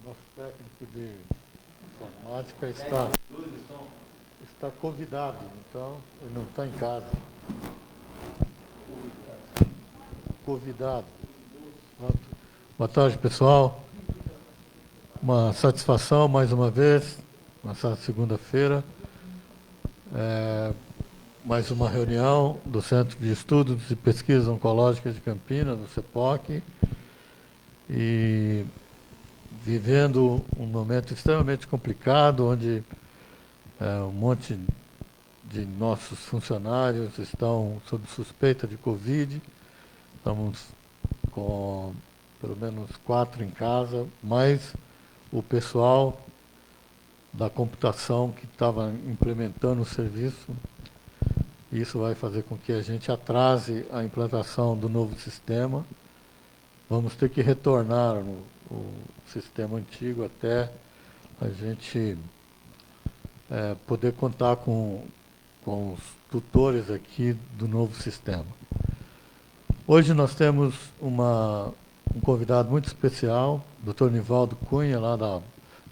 Nosso técnico de informática está convidado, então ele não está em casa. Convidado. Pronto. Boa tarde, pessoal. Uma satisfação, mais uma vez, nessa segunda-feira. Mais uma reunião do Centro de Estudos e Pesquisas Oncológicas de Campinas, do CEPOC, e vivendo um momento extremamente complicado, onde um monte de nossos funcionários estão sob suspeita de Covid. Estamos com pelo menos 4 em casa, mais o pessoal da computação que estava implementando o serviço. Isso vai fazer com que a gente atrase a implantação do novo sistema. Vamos ter que retornar o sistema antigo até a gente poder contar com os tutores aqui do novo sistema. Hoje nós temos um convidado muito especial, Dr. Nivaldo Cunha, lá da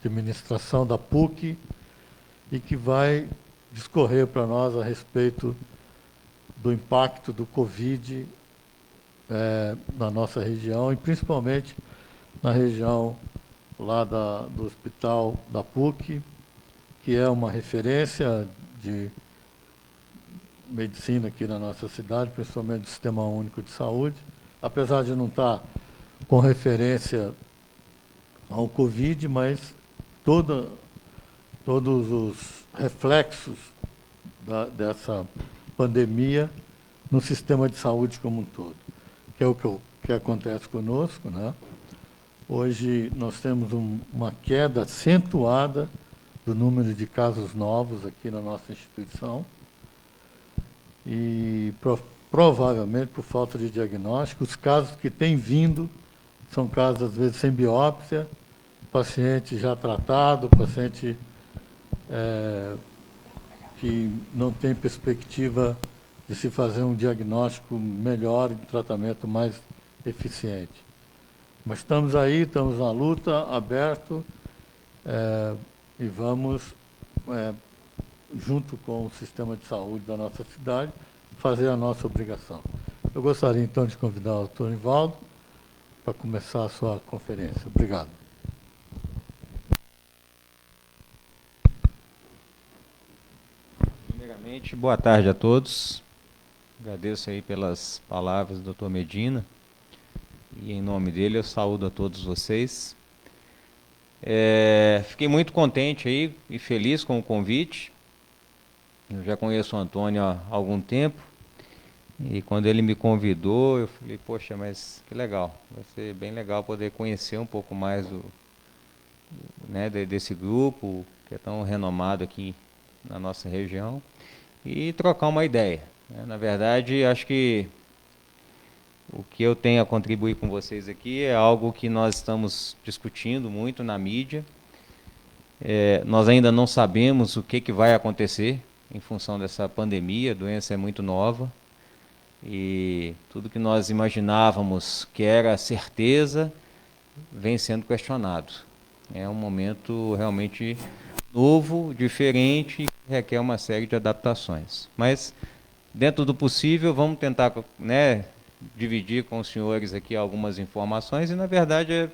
administração da PUC, e que vai discorrer para nós a respeito do impacto do Covid na nossa região, e principalmente na região lá do hospital da PUC, que é uma referência de medicina aqui na nossa cidade, principalmente do Sistema Único de Saúde, apesar de não estar com referência ao Covid, mas todos os reflexos dessa pandemia no sistema de saúde como um todo, que é o que acontece conosco, né? Hoje nós temos uma queda acentuada do número de casos novos aqui na nossa instituição, e provavelmente por falta de diagnóstico. Os casos que têm vindo são casos, às vezes, sem biópsia, paciente já tratado, paciente que não tem perspectiva de se fazer um diagnóstico melhor e um tratamento mais eficiente. Mas estamos aí, estamos na luta, aberto, e vamos, junto com o sistema de saúde da nossa cidade, fazer a nossa obrigação. Eu gostaria, então, de convidar o Dr. Nivaldo para começar a sua conferência. Obrigado. Primeiramente, boa tarde a todos. Agradeço aí pelas palavras do Dr. Medina, e em nome dele eu saúdo a todos vocês. Fiquei muito contente aí e feliz com o convite. Eu já conheço o Antônio há algum tempo, e quando ele me convidou, eu falei, poxa, mas que legal, vai ser bem legal poder conhecer um pouco mais desse grupo, que é tão renomado aqui na nossa região, e trocar uma ideia. Na verdade, acho que o que eu tenho a contribuir com vocês aqui é algo que nós estamos discutindo muito na mídia. Nós ainda não sabemos o que vai acontecer em função dessa pandemia. A doença é muito nova, e tudo que nós imaginávamos que era certeza vem sendo questionado. É um momento realmente novo, diferente, que requer uma série de adaptações. Mas, dentro do possível, vamos tentar, dividir com os senhores aqui algumas informações, e, na verdade, é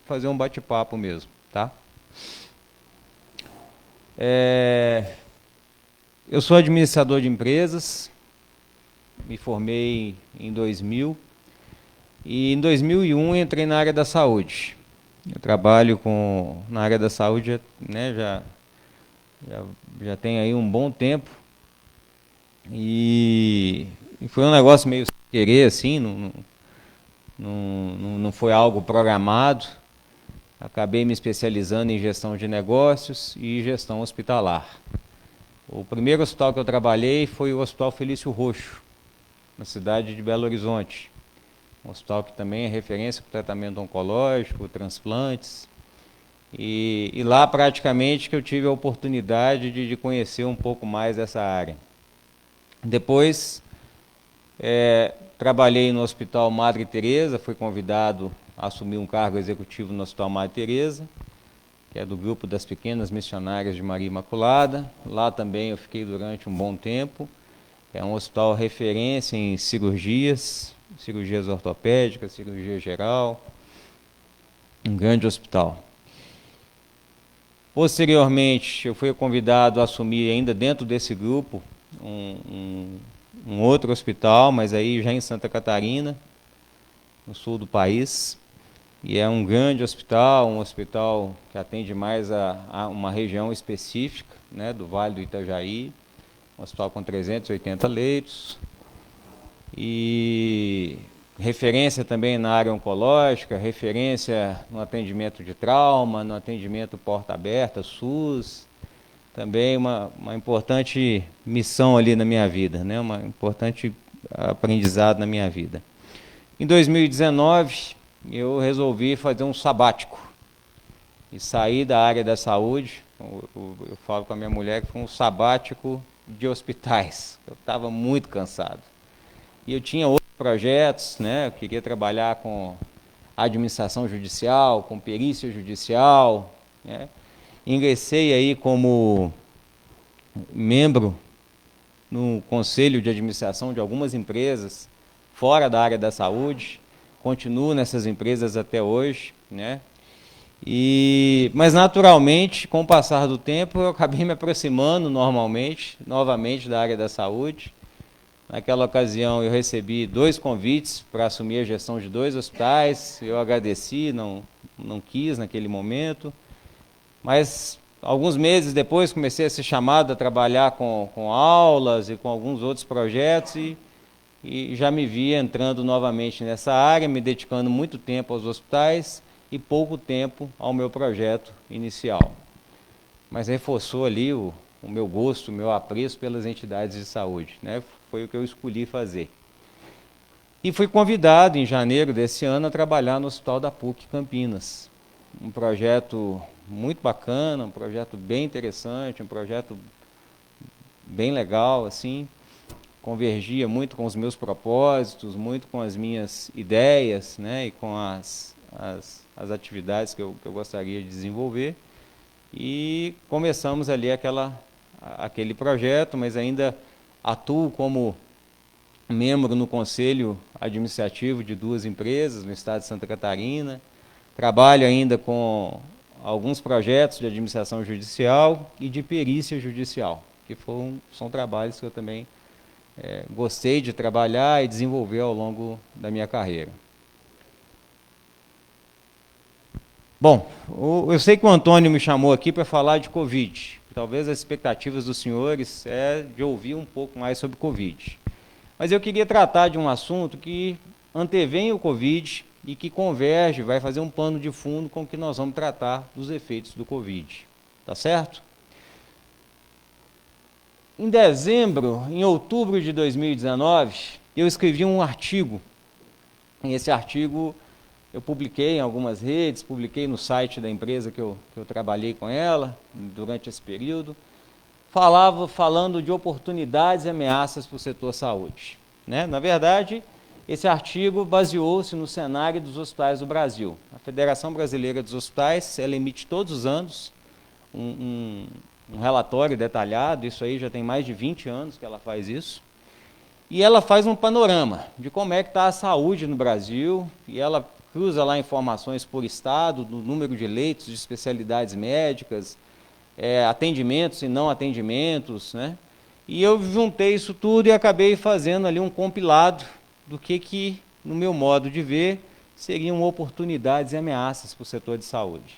fazer um bate-papo mesmo, tá? Eu sou administrador de empresas, me formei em 2000, e em 2001 entrei na área da saúde. Eu trabalho na área da saúde, já tem aí um bom tempo, e foi um negócio meio sem querer, assim, não foi algo programado. Acabei me especializando em gestão de negócios e gestão hospitalar. O primeiro hospital que eu trabalhei foi o Hospital Felício Roxo, na cidade de Belo Horizonte. Um hospital que também é referência para tratamento oncológico, transplantes. E lá, praticamente, que eu tive a oportunidade de conhecer um pouco mais dessa área. Depois, trabalhei no Hospital Madre Teresa, fui convidado a assumir um cargo executivo no Hospital Madre Teresa. que é do grupo das Pequenas Missionárias de Maria Imaculada. Lá também eu fiquei durante um bom tempo. É um hospital referência em cirurgias ortopédicas, cirurgia geral, um grande hospital. Posteriormente, eu fui convidado a assumir, ainda dentro desse grupo, um outro hospital, mas aí já em Santa Catarina, no sul do país. E é um grande hospital, um hospital que atende mais a uma região específica, né, do Vale do Itajaí, um hospital com 380 leitos. E referência também na área oncológica, referência no atendimento de trauma, no atendimento porta aberta, SUS. Também uma importante missão ali na minha vida, né? Uma importante aprendizado na minha vida. Em 2019, eu resolvi fazer um sabático e sair da área da saúde. Eu falo com a minha mulher que foi um sabático de hospitais. Eu estava muito cansado. E eu tinha outros projetos, né? Eu queria trabalhar com administração judicial, com perícia judicial, né? Ingressei aí como membro no conselho de administração de algumas empresas fora da área da saúde, continuo nessas empresas até hoje, né? Mas naturalmente, com o passar do tempo, eu acabei me aproximando novamente da área da saúde. Naquela ocasião eu recebi 2 convites para assumir a gestão de 2 hospitais, eu agradeci, não quis naquele momento, mas alguns meses depois comecei a ser chamado a trabalhar com aulas e com alguns outros projetos e já me vi entrando novamente nessa área, me dedicando muito tempo aos hospitais e pouco tempo ao meu projeto inicial. Mas reforçou ali o meu gosto, o meu apreço pelas entidades de saúde, né? Foi o que eu escolhi fazer. E fui convidado em janeiro desse ano a trabalhar no Hospital da PUC Campinas. Um projeto muito bacana, um projeto bem interessante, um projeto bem legal, assim, convergia muito com os meus propósitos, muito com as minhas ideias, né, e com as atividades que eu gostaria de desenvolver. E começamos ali aquele projeto, mas ainda atuo como membro no conselho administrativo de 2 empresas no estado de Santa Catarina. Trabalho ainda com alguns projetos de administração judicial e de perícia judicial, que são trabalhos que eu também gostei de trabalhar e desenvolver ao longo da minha carreira. Bom, eu sei que o Antônio me chamou aqui para falar de Covid. Talvez as expectativas dos senhores de ouvir um pouco mais sobre Covid. Mas eu queria tratar de um assunto que antevém o Covid e que converge, vai fazer um pano de fundo com o que nós vamos tratar dos efeitos do Covid. Tá certo? Em outubro de 2019, eu escrevi um artigo. E esse artigo eu publiquei em algumas redes, publiquei no site da empresa que eu trabalhei com ela durante esse período, falando de oportunidades e ameaças para o setor saúde, né? Na verdade, esse artigo baseou-se no cenário dos hospitais do Brasil. A Federação Brasileira dos Hospitais, ela emite todos os anos um relatório detalhado, isso aí já tem mais de 20 anos que ela faz isso, e ela faz um panorama de como é que está a saúde no Brasil, e ela cruza lá informações por estado, do número de leitos de especialidades médicas, atendimentos e não atendimentos, né? E eu juntei isso tudo e acabei fazendo ali um compilado do que no meu modo de ver, seriam oportunidades e ameaças para o setor de saúde.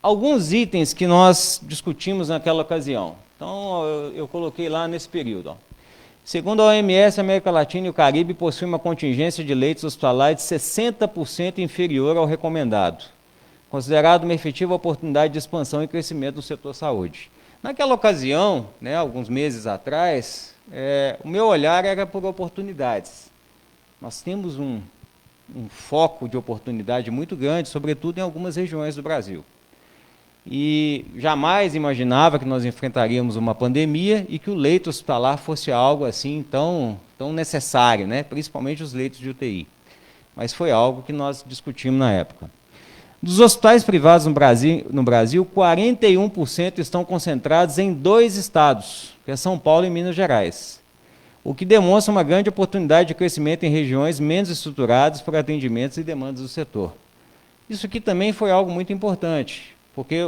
Alguns itens que nós discutimos naquela ocasião. Então, eu coloquei lá nesse período. Segundo a OMS, a América Latina e o Caribe possuem uma contingência de leitos hospitalares de 60% inferior ao recomendado, considerado uma efetiva oportunidade de expansão e crescimento no setor saúde. Naquela ocasião, né, alguns meses atrás, o meu olhar era por oportunidades. Nós temos um foco de oportunidade muito grande, sobretudo em algumas regiões do Brasil. E jamais imaginava que nós enfrentaríamos uma pandemia e que o leito hospitalar fosse algo assim tão necessário, né? Principalmente os leitos de UTI. mas foi algo que nós discutimos na época. Dos hospitais privados no Brasil 41% estão concentrados em 2 estados, que é São Paulo e Minas Gerais, o que demonstra uma grande oportunidade de crescimento em regiões menos estruturadas para atendimentos e demandas do setor. Isso aqui também foi algo muito importante, porque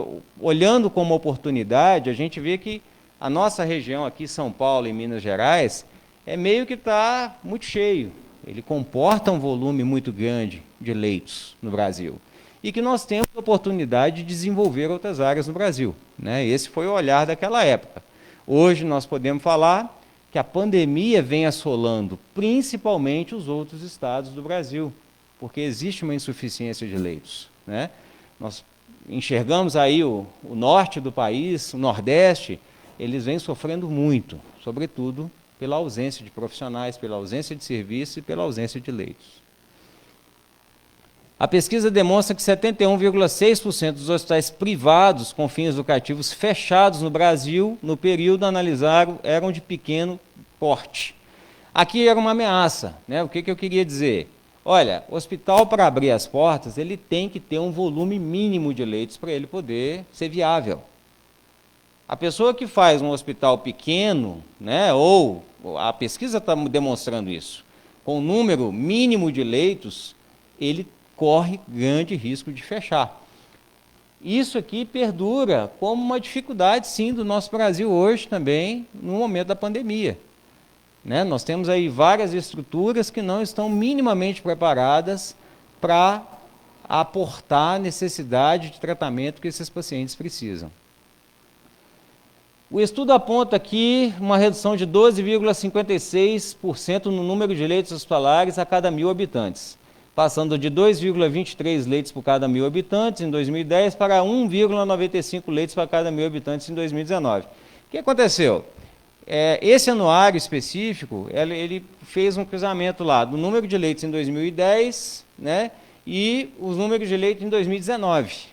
olhando como oportunidade, a gente vê que a nossa região aqui, São Paulo e Minas Gerais, é meio que está muito cheio. Ele comporta um volume muito grande de leitos no Brasil. E que nós temos a oportunidade de desenvolver outras áreas no Brasil, né? Esse foi o olhar daquela época. Hoje nós podemos falar que a pandemia vem assolando principalmente os outros estados do Brasil, porque existe uma insuficiência de leitos, né? Nós enxergamos aí o norte do país, o nordeste, eles vêm sofrendo muito, sobretudo pela ausência de profissionais, pela ausência de serviços e pela ausência de leitos. A pesquisa demonstra que 71,6% dos hospitais privados com fins lucrativos fechados no Brasil, no período analisado, eram de pequeno porte. Aqui era uma ameaça, né? O que eu queria dizer? Olha, o hospital, para abrir as portas, ele tem que ter um volume mínimo de leitos para ele poder ser viável. A pessoa que faz um hospital pequeno, né, ou a pesquisa está demonstrando isso, com um número mínimo de leitos, ele corre grande risco de fechar. Isso aqui perdura como uma dificuldade, sim, do nosso Brasil hoje também, no momento da pandemia. Né? Nós temos aí várias estruturas que não estão minimamente preparadas para aportar a necessidade de tratamento que esses pacientes precisam. O estudo aponta aqui uma redução de 12,56% no número de leitos hospitalares a cada 1.000 habitantes, passando de 2,23 leitos por cada 1.000 habitantes em 2010 para 1,95 leitos para cada 1.000 habitantes em 2019. O que aconteceu? Esse anuário específico, ele fez um cruzamento lá do número de leitos em 2010, né, e os números de leitos em 2019.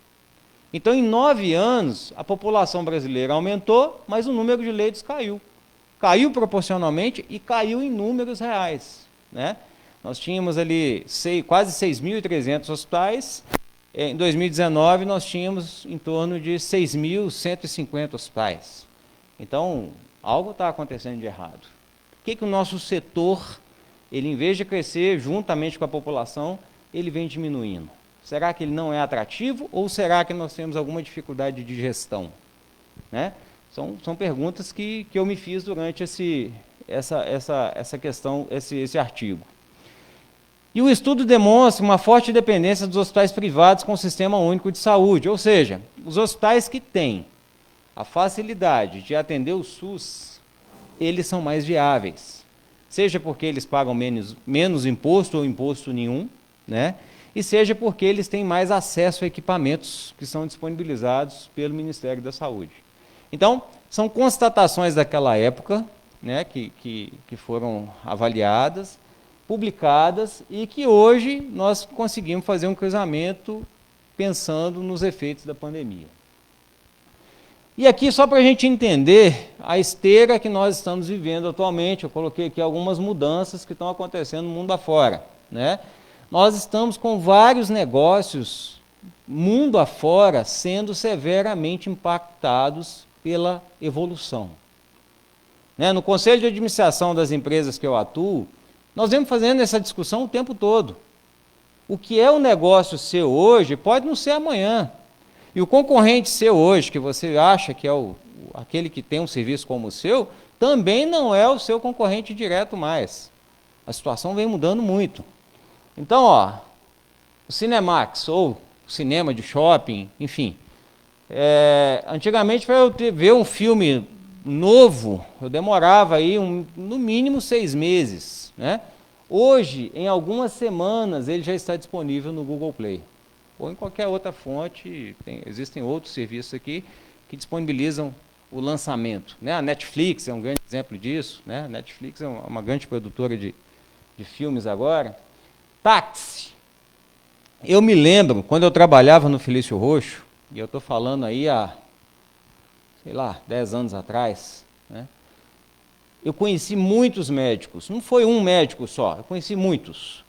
Então, em 9 anos, a população brasileira aumentou, mas o número de leitos caiu. Caiu proporcionalmente e caiu em números reais, né? Nós tínhamos ali quase 6.300 hospitais. Em 2019, nós tínhamos em torno de 6.150 hospitais. Então, algo está acontecendo de errado. O que o nosso setor, ele, em vez de crescer juntamente com a população, ele vem diminuindo? Será que ele não é atrativo ou será que nós temos alguma dificuldade de gestão? Né? São perguntas que eu me fiz durante essa questão, esse artigo. E o estudo demonstra uma forte dependência dos hospitais privados com o Sistema Único de Saúde, ou seja, os hospitais que têm a facilidade de atender o SUS, eles são mais viáveis, seja porque eles pagam menos imposto ou imposto nenhum, né? E seja porque eles têm mais acesso a equipamentos que são disponibilizados pelo Ministério da Saúde. Então, são constatações daquela época, né, que foram avaliadas, publicadas, e que hoje nós conseguimos fazer um cruzamento pensando nos efeitos da pandemia. E aqui, só para a gente entender a esteira que nós estamos vivendo atualmente, eu coloquei aqui algumas mudanças que estão acontecendo no mundo afora, né? Nós estamos com vários negócios, mundo afora, sendo severamente impactados pela evolução. Né? No Conselho de Administração das empresas que eu atuo, nós vemos fazendo essa discussão o tempo todo. O que é um negócio seu hoje pode não ser amanhã. E o concorrente seu hoje, que você acha que é aquele que tem um serviço como o seu, também não é o seu concorrente direto mais. A situação vem mudando muito. Então, o Cinemax, ou cinema de shopping, enfim, antigamente, para eu ver um filme novo, eu demorava aí no mínimo 6 meses, né? Hoje, em algumas semanas, ele já está disponível no Google Play, ou em qualquer outra fonte. Existem outros serviços aqui que disponibilizam o lançamento, né? A Netflix é um grande exemplo disso, né? A Netflix é uma grande produtora de filmes agora. Táxi. Eu me lembro, quando eu trabalhava no Felício Roxo, e eu estou falando aí há, sei lá, 10 anos atrás, né? Eu conheci muitos médicos, não foi um médico só, eu conheci muitos,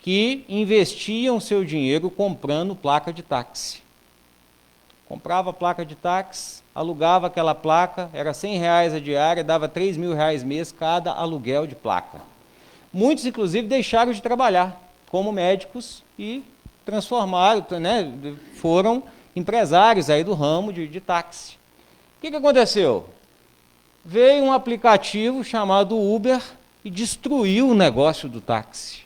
que investiam seu dinheiro comprando placa de táxi. Comprava placa de táxi, alugava aquela placa, era R$100 a diária, dava R$3.000 mês cada aluguel de placa. Muitos, inclusive, deixaram de trabalhar como médicos e transformaram, né, foram empresários aí do ramo de táxi. O que aconteceu? Veio um aplicativo chamado Uber e destruiu o negócio do táxi.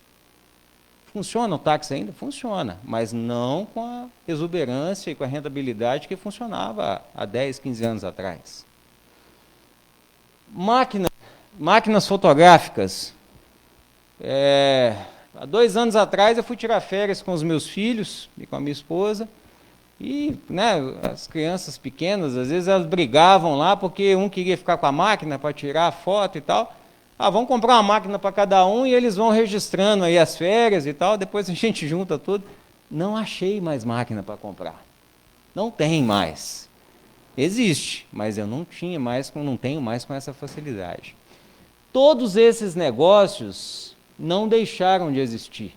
Funciona o táxi ainda? Funciona, mas não com a exuberância e com a rentabilidade que funcionava há 10, 15 anos atrás. Máquinas fotográficas. Há 2 anos atrás eu fui tirar férias com os meus filhos e com a minha esposa, e né, as crianças pequenas, às vezes elas brigavam lá porque um queria ficar com a máquina para tirar a foto e tal. Vamos comprar uma máquina para cada um e eles vão registrando aí as férias e tal, depois a gente junta tudo. Não achei mais máquina para comprar. Não tem mais. Existe, mas eu não tenho mais com essa facilidade. Todos esses negócios não deixaram de existir,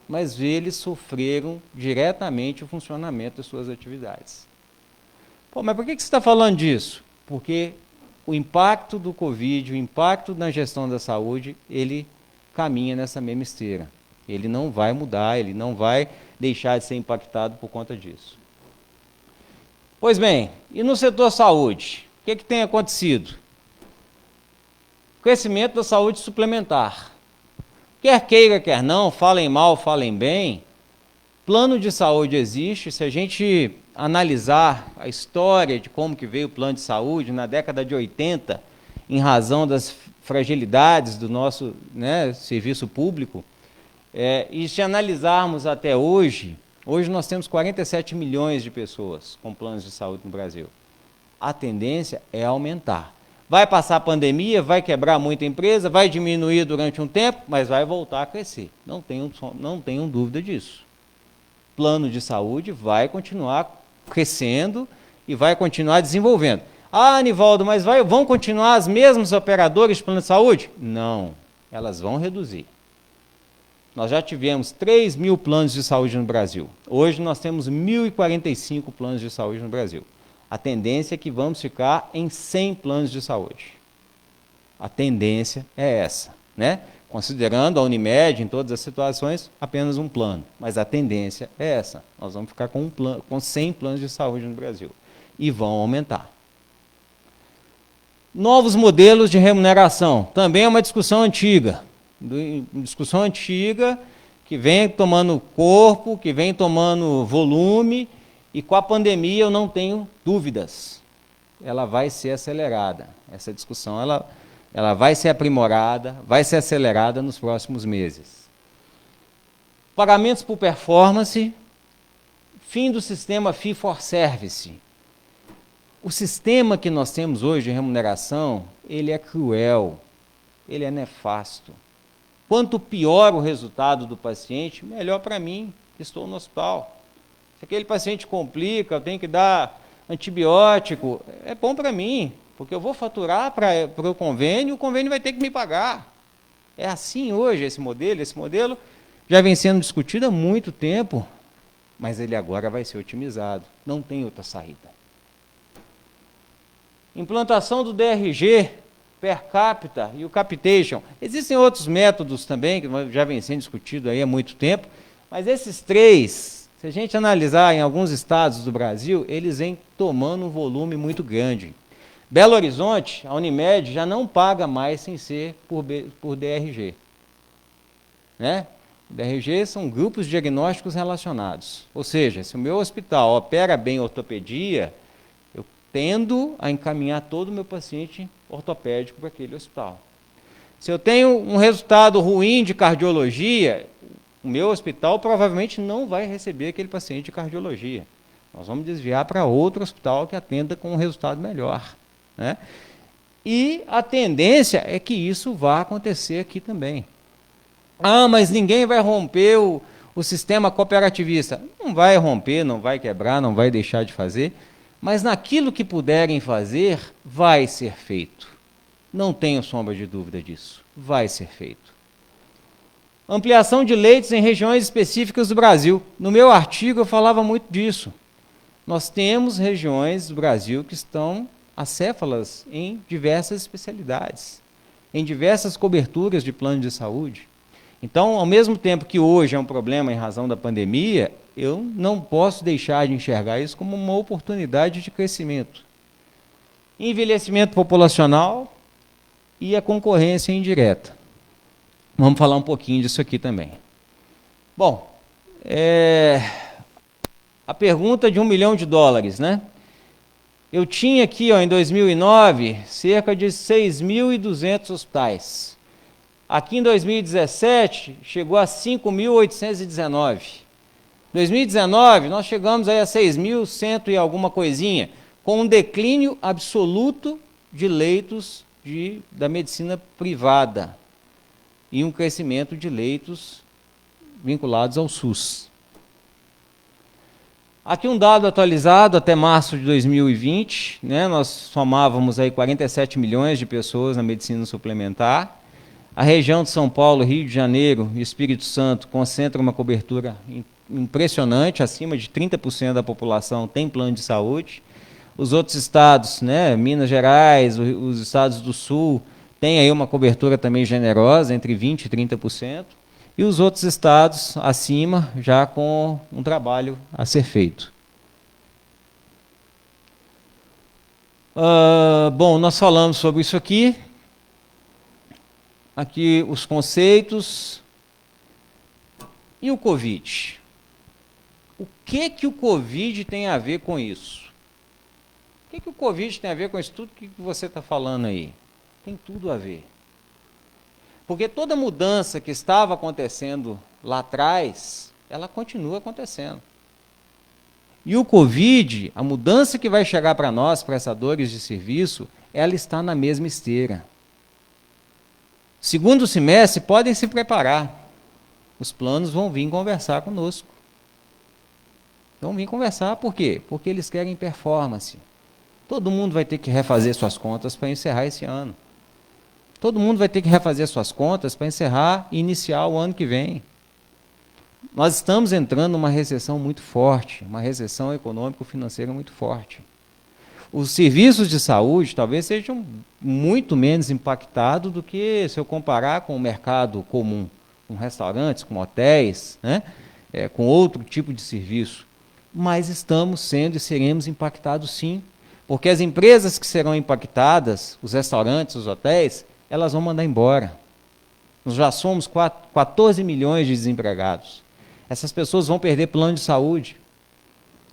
mas eles sofreram diretamente o funcionamento das suas atividades. Pô, mas por que você está falando disso? Porque o impacto do Covid, o impacto na gestão da saúde, ele caminha nessa mesma esteira. Ele não vai mudar, ele não vai deixar de ser impactado por conta disso. Pois bem, e no setor saúde? O que tem acontecido? Crescimento da saúde suplementar. Quer queira, quer não, falem mal, falem bem, plano de saúde existe. Se a gente analisar a história de como que veio o plano de saúde na década de 80, em razão das fragilidades do nosso, né, serviço público, e se analisarmos até hoje nós temos 47 milhões de pessoas com planos de saúde no Brasil. A tendência é aumentar. Vai passar a pandemia, vai quebrar muita empresa, vai diminuir durante um tempo, mas vai voltar a crescer. Não tenham dúvida disso. Plano de saúde vai continuar crescendo e vai continuar desenvolvendo. Anivaldo, mas vão continuar as mesmas operadoras de plano de saúde? Não, elas vão reduzir. Nós já tivemos 3.000 planos de saúde no Brasil. Hoje nós temos 1.045 planos de saúde no Brasil. A tendência é que vamos ficar em 100 planos de saúde. A tendência é essa, né? Considerando a Unimed, em todas as situações, apenas um plano. Mas a tendência é essa. Nós vamos ficar com 100 planos de saúde no Brasil. E vão aumentar. Novos modelos de remuneração. Também é uma discussão antiga. Que vem tomando corpo, que vem tomando volume, e com a pandemia eu não tenho dúvidas. Ela vai ser acelerada. Essa discussão, ela vai ser aprimorada, vai ser acelerada nos próximos meses. Pagamentos por performance, fim do sistema Fee for Service. O sistema que nós temos hoje de remuneração, ele é cruel, ele é nefasto. Quanto pior o resultado do paciente, melhor para mim, que estou no hospital. Se aquele paciente complica, eu tenho que dar antibiótico, é bom para mim, porque eu vou faturar para o convênio vai ter que me pagar. É assim hoje esse modelo já vem sendo discutido há muito tempo, mas ele agora vai ser otimizado, não tem outra saída. Implantação do DRG, per capita e o capitation. Existem outros métodos também, que já vem sendo discutido aí há muito tempo, mas esses três, se a gente analisar em alguns estados do Brasil, eles vêm tomando um volume muito grande. Belo Horizonte, a Unimed já não paga mais sem ser por DRG. Né? DRG são grupos diagnósticos relacionados. Ou seja, se o meu hospital opera bem ortopedia, eu tendo a encaminhar todo o meu paciente ortopédico para aquele hospital. Se eu tenho um resultado ruim de cardiologia, o meu hospital provavelmente não vai receber aquele paciente de cardiologia. Nós vamos desviar para outro hospital que atenda com um resultado melhor. Né? E a tendência é que isso vá acontecer aqui também. Mas ninguém vai romper o sistema cooperativista. Não vai romper, não vai quebrar, não vai deixar de fazer, mas naquilo que puderem fazer, vai ser feito. Não tenho sombra de dúvida disso. Vai ser feito. Ampliação de leitos em regiões específicas do Brasil. No meu artigo eu falava muito disso. Nós temos regiões do Brasil que estão acéfalas em diversas especialidades, em diversas coberturas de plano de saúde. Então, ao mesmo tempo que hoje é um problema em razão da pandemia, eu não posso deixar de enxergar isso como uma oportunidade de crescimento. Envelhecimento populacional e a concorrência indireta. Vamos falar um pouquinho disso aqui também. Bom, a pergunta de $1 milhão, né? Eu tinha aqui, ó, em 2009, cerca de 6.200 hospitais. Aqui em 2017, chegou a 5.819. Em 2019, nós chegamos aí a 6.100 e alguma coisinha, com um declínio absoluto de leitos da medicina privada e um crescimento de leitos vinculados ao SUS. Aqui um dado atualizado até março de 2020, né, nós somávamos aí 47 milhões de pessoas na medicina suplementar. A região de São Paulo, Rio de Janeiro e Espírito Santo concentram uma cobertura impressionante, acima de 30% da população tem plano de saúde. Os outros estados, né, Minas Gerais, os estados do Sul, têm aí uma cobertura também generosa, entre 20% e 30%. E os outros estados acima, já com um trabalho a ser feito. Bom, nós falamos sobre isso aqui. Aqui os conceitos. E o Covid? O que o Covid tem a ver com isso? O que o Covid tem a ver com isso tudo que você está falando aí? Tem tudo a ver. Porque toda mudança que estava acontecendo lá atrás, ela continua acontecendo. E o Covid, a mudança que vai chegar para nós, prestadores de serviço, ela está na mesma esteira. Segundo semestre, podem se preparar. Os planos vão vir conversar conosco. Vão vir conversar, por quê? Porque eles querem performance. Todo mundo vai ter que refazer suas contas para encerrar esse ano. Todo mundo vai ter que refazer suas contas para encerrar e iniciar o ano que vem. Nós estamos entrando numa recessão muito forte, uma recessão econômico-financeira muito forte. Os serviços de saúde talvez sejam muito menos impactados do que se eu comparar com o mercado comum, com restaurantes, com hotéis, né? Com outro tipo de serviço. Mas estamos sendo e seremos impactados sim, porque as empresas que serão impactadas, os restaurantes, os hotéis, elas vão mandar embora. Nós já somos 14 milhões de desempregados. Essas pessoas vão perder plano de saúde.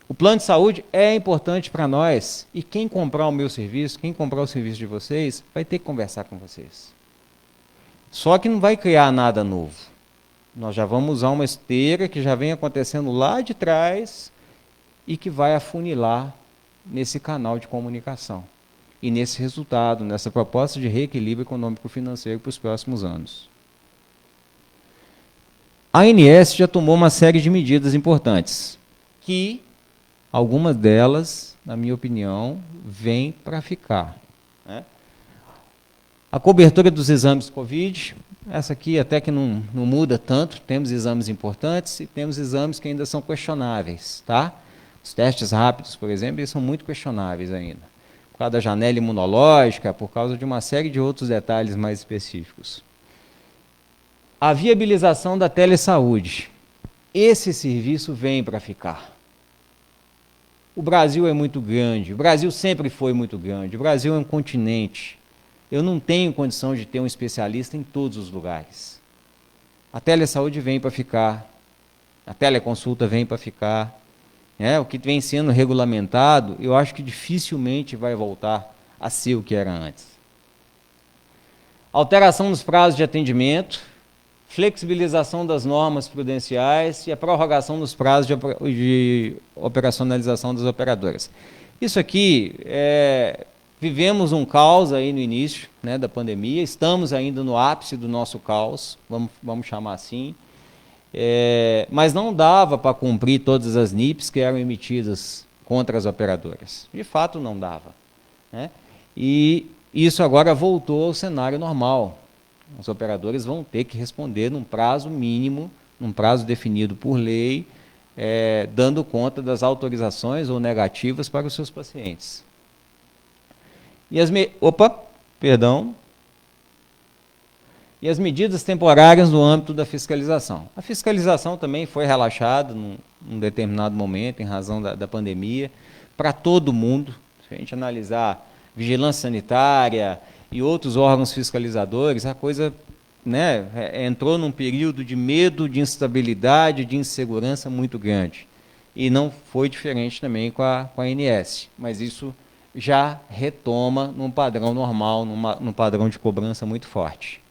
O plano de saúde é importante para nós. E quem comprar o meu serviço, quem comprar o serviço de vocês, vai ter que conversar com vocês. Só que não vai criar nada novo. Nós já vamos usar uma esteira que já vem acontecendo lá de trás e que vai afunilar nesse canal de comunicação. E nesse resultado, nessa proposta de reequilíbrio econômico-financeiro para os próximos anos. A ANS já tomou uma série de medidas importantes, que algumas delas, na minha opinião, vêm para ficar. Né? A cobertura dos exames Covid, essa aqui até que não muda tanto, temos exames importantes e temos exames que ainda são questionáveis. Tá? Os testes rápidos, por exemplo, eles são muito questionáveis ainda. Por causa da janela imunológica, por causa de uma série de outros detalhes mais específicos. A viabilização da telesaúde. Esse serviço vem para ficar. O Brasil é muito grande, o Brasil sempre foi muito grande, o Brasil é um continente. Eu não tenho condição de ter um especialista em todos os lugares. A telesaúde vem para ficar, a teleconsulta vem para ficar. O que vem sendo regulamentado, eu acho que dificilmente vai voltar a ser o que era antes. Alteração dos prazos de atendimento, flexibilização das normas prudenciais e a prorrogação dos prazos de operacionalização das operadoras. Isso aqui, vivemos um caos aí no início, né, da pandemia, estamos ainda no ápice do nosso caos, vamos chamar assim. Mas não dava para cumprir todas as NIPs que eram emitidas contra as operadoras. De fato, não dava. Né? E isso agora voltou ao cenário normal. Os operadores vão ter que responder num prazo mínimo, num prazo definido por lei, dando conta das autorizações ou negativas para os seus pacientes. E as E as medidas temporárias no âmbito da fiscalização. A fiscalização também foi relaxada num determinado momento, em razão da pandemia, para todo mundo. Se a gente analisar vigilância sanitária e outros órgãos fiscalizadores, a coisa, né, entrou num período de medo, de instabilidade, de insegurança muito grande. E não foi diferente também com a ANS, mas isso já retoma num padrão normal, num padrão de cobrança muito forte.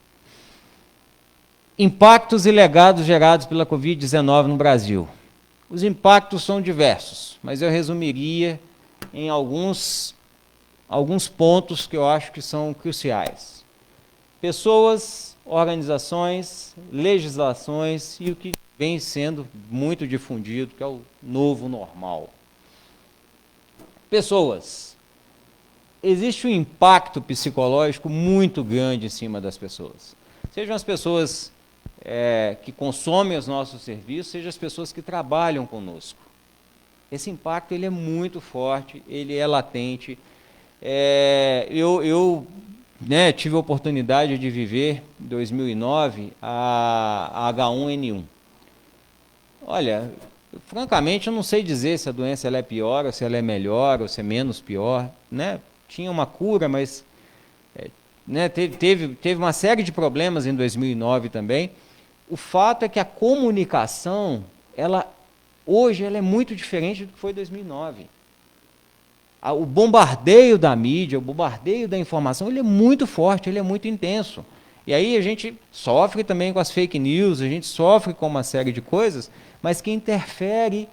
Impactos e legados gerados pela Covid-19 no Brasil. Os impactos são diversos, mas eu resumiria em alguns pontos que eu acho que são cruciais. Pessoas, organizações, legislações e o que vem sendo muito difundido, que é o novo normal. Pessoas. Existe um impacto psicológico muito grande em cima das pessoas. Sejam as pessoas que consomem os nossos serviços, sejam as pessoas que trabalham conosco. Esse impacto ele é muito forte, ele é latente. Eu tive a oportunidade de viver, em 2009, a H1N1. Olha, francamente, eu não sei dizer se a doença ela é pior, ou se ela é melhor, ou se é menos pior, né? Tinha uma cura, mas teve uma série de problemas em 2009 também. O fato é que a comunicação, hoje ela é muito diferente do que foi em 2009. O bombardeio da mídia, o bombardeio da informação, ele é muito forte, ele é muito intenso. E aí a gente sofre também com as fake news, a gente sofre com uma série de coisas, mas que interfere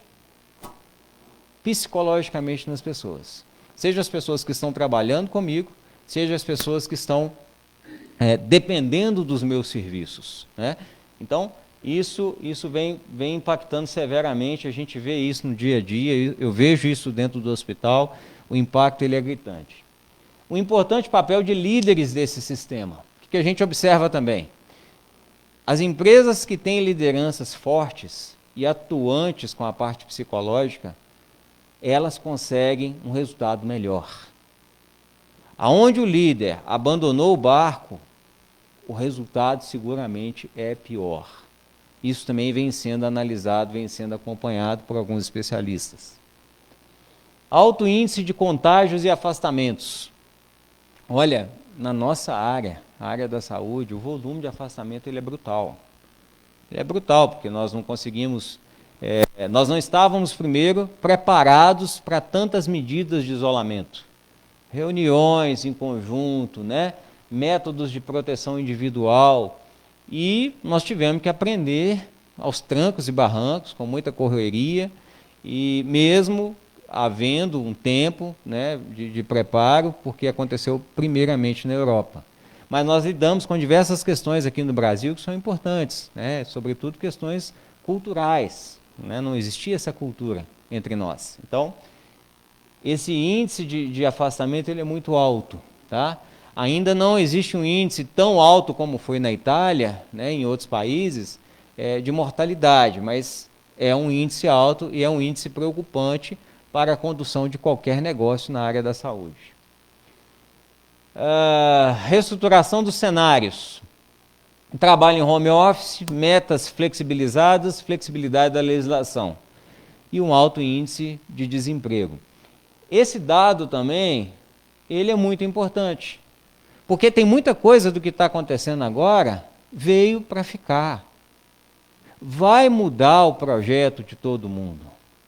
psicologicamente nas pessoas. Seja as pessoas que estão trabalhando comigo, seja as pessoas que estão dependendo dos meus serviços, né? Então, isso vem impactando severamente, a gente vê isso no dia a dia, eu vejo isso dentro do hospital, o impacto ele é gritante. O importante papel de líderes desse sistema, que a gente observa também. As empresas que têm lideranças fortes e atuantes com a parte psicológica, elas conseguem um resultado melhor. Aonde o líder abandonou o barco, o resultado seguramente é pior. Isso também vem sendo analisado, vem sendo acompanhado por alguns especialistas. Alto índice de contágios e afastamentos. Olha, na nossa área, a área da saúde, o volume de afastamento ele é brutal. Ele é brutal, porque nós não conseguimos, nós não estávamos primeiro preparados para tantas medidas de isolamento. Reuniões em conjunto, né? Métodos de proteção individual, e nós tivemos que aprender aos trancos e barrancos, com muita correria, e mesmo havendo um tempo, né, de preparo, porque aconteceu primeiramente na Europa. Mas nós lidamos com diversas questões aqui no Brasil que são importantes, né, sobretudo questões culturais, né, não existia essa cultura entre nós. Então, esse índice de afastamento ele é muito alto, tá? Ainda não existe um índice tão alto como foi na Itália, né, em outros países, de mortalidade, mas é um índice alto e é um índice preocupante para a condução de qualquer negócio na área da saúde. Reestruturação dos cenários. Trabalho em home office, metas flexibilizadas, flexibilidade da legislação e um alto índice de desemprego. Esse dado também, ele é muito importante. Porque tem muita coisa do que está acontecendo agora, veio para ficar. Vai mudar o projeto de todo mundo.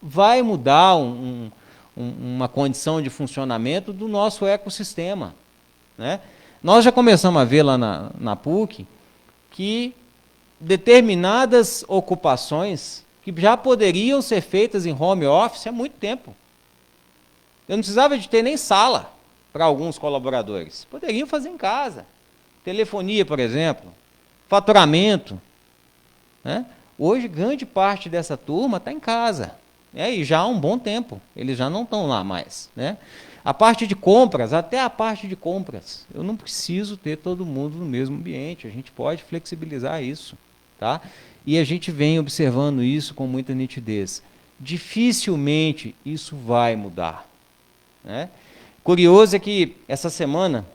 Vai mudar uma condição de funcionamento do nosso ecossistema, né? Nós já começamos a ver lá na PUC que determinadas ocupações que já poderiam ser feitas em home office há muito tempo. Eu não precisava de ter nem sala para alguns colaboradores. Poderiam fazer em casa. Telefonia, por exemplo. Faturamento. Né? Hoje, grande parte dessa turma está em casa. E já há um bom tempo. Eles já não estão lá mais. Né? A parte de compras, até a parte de compras. Eu não preciso ter todo mundo no mesmo ambiente, a gente pode flexibilizar isso. Tá? E a gente vem observando isso com muita nitidez. Dificilmente isso vai mudar. Né? Curioso é que essa semana,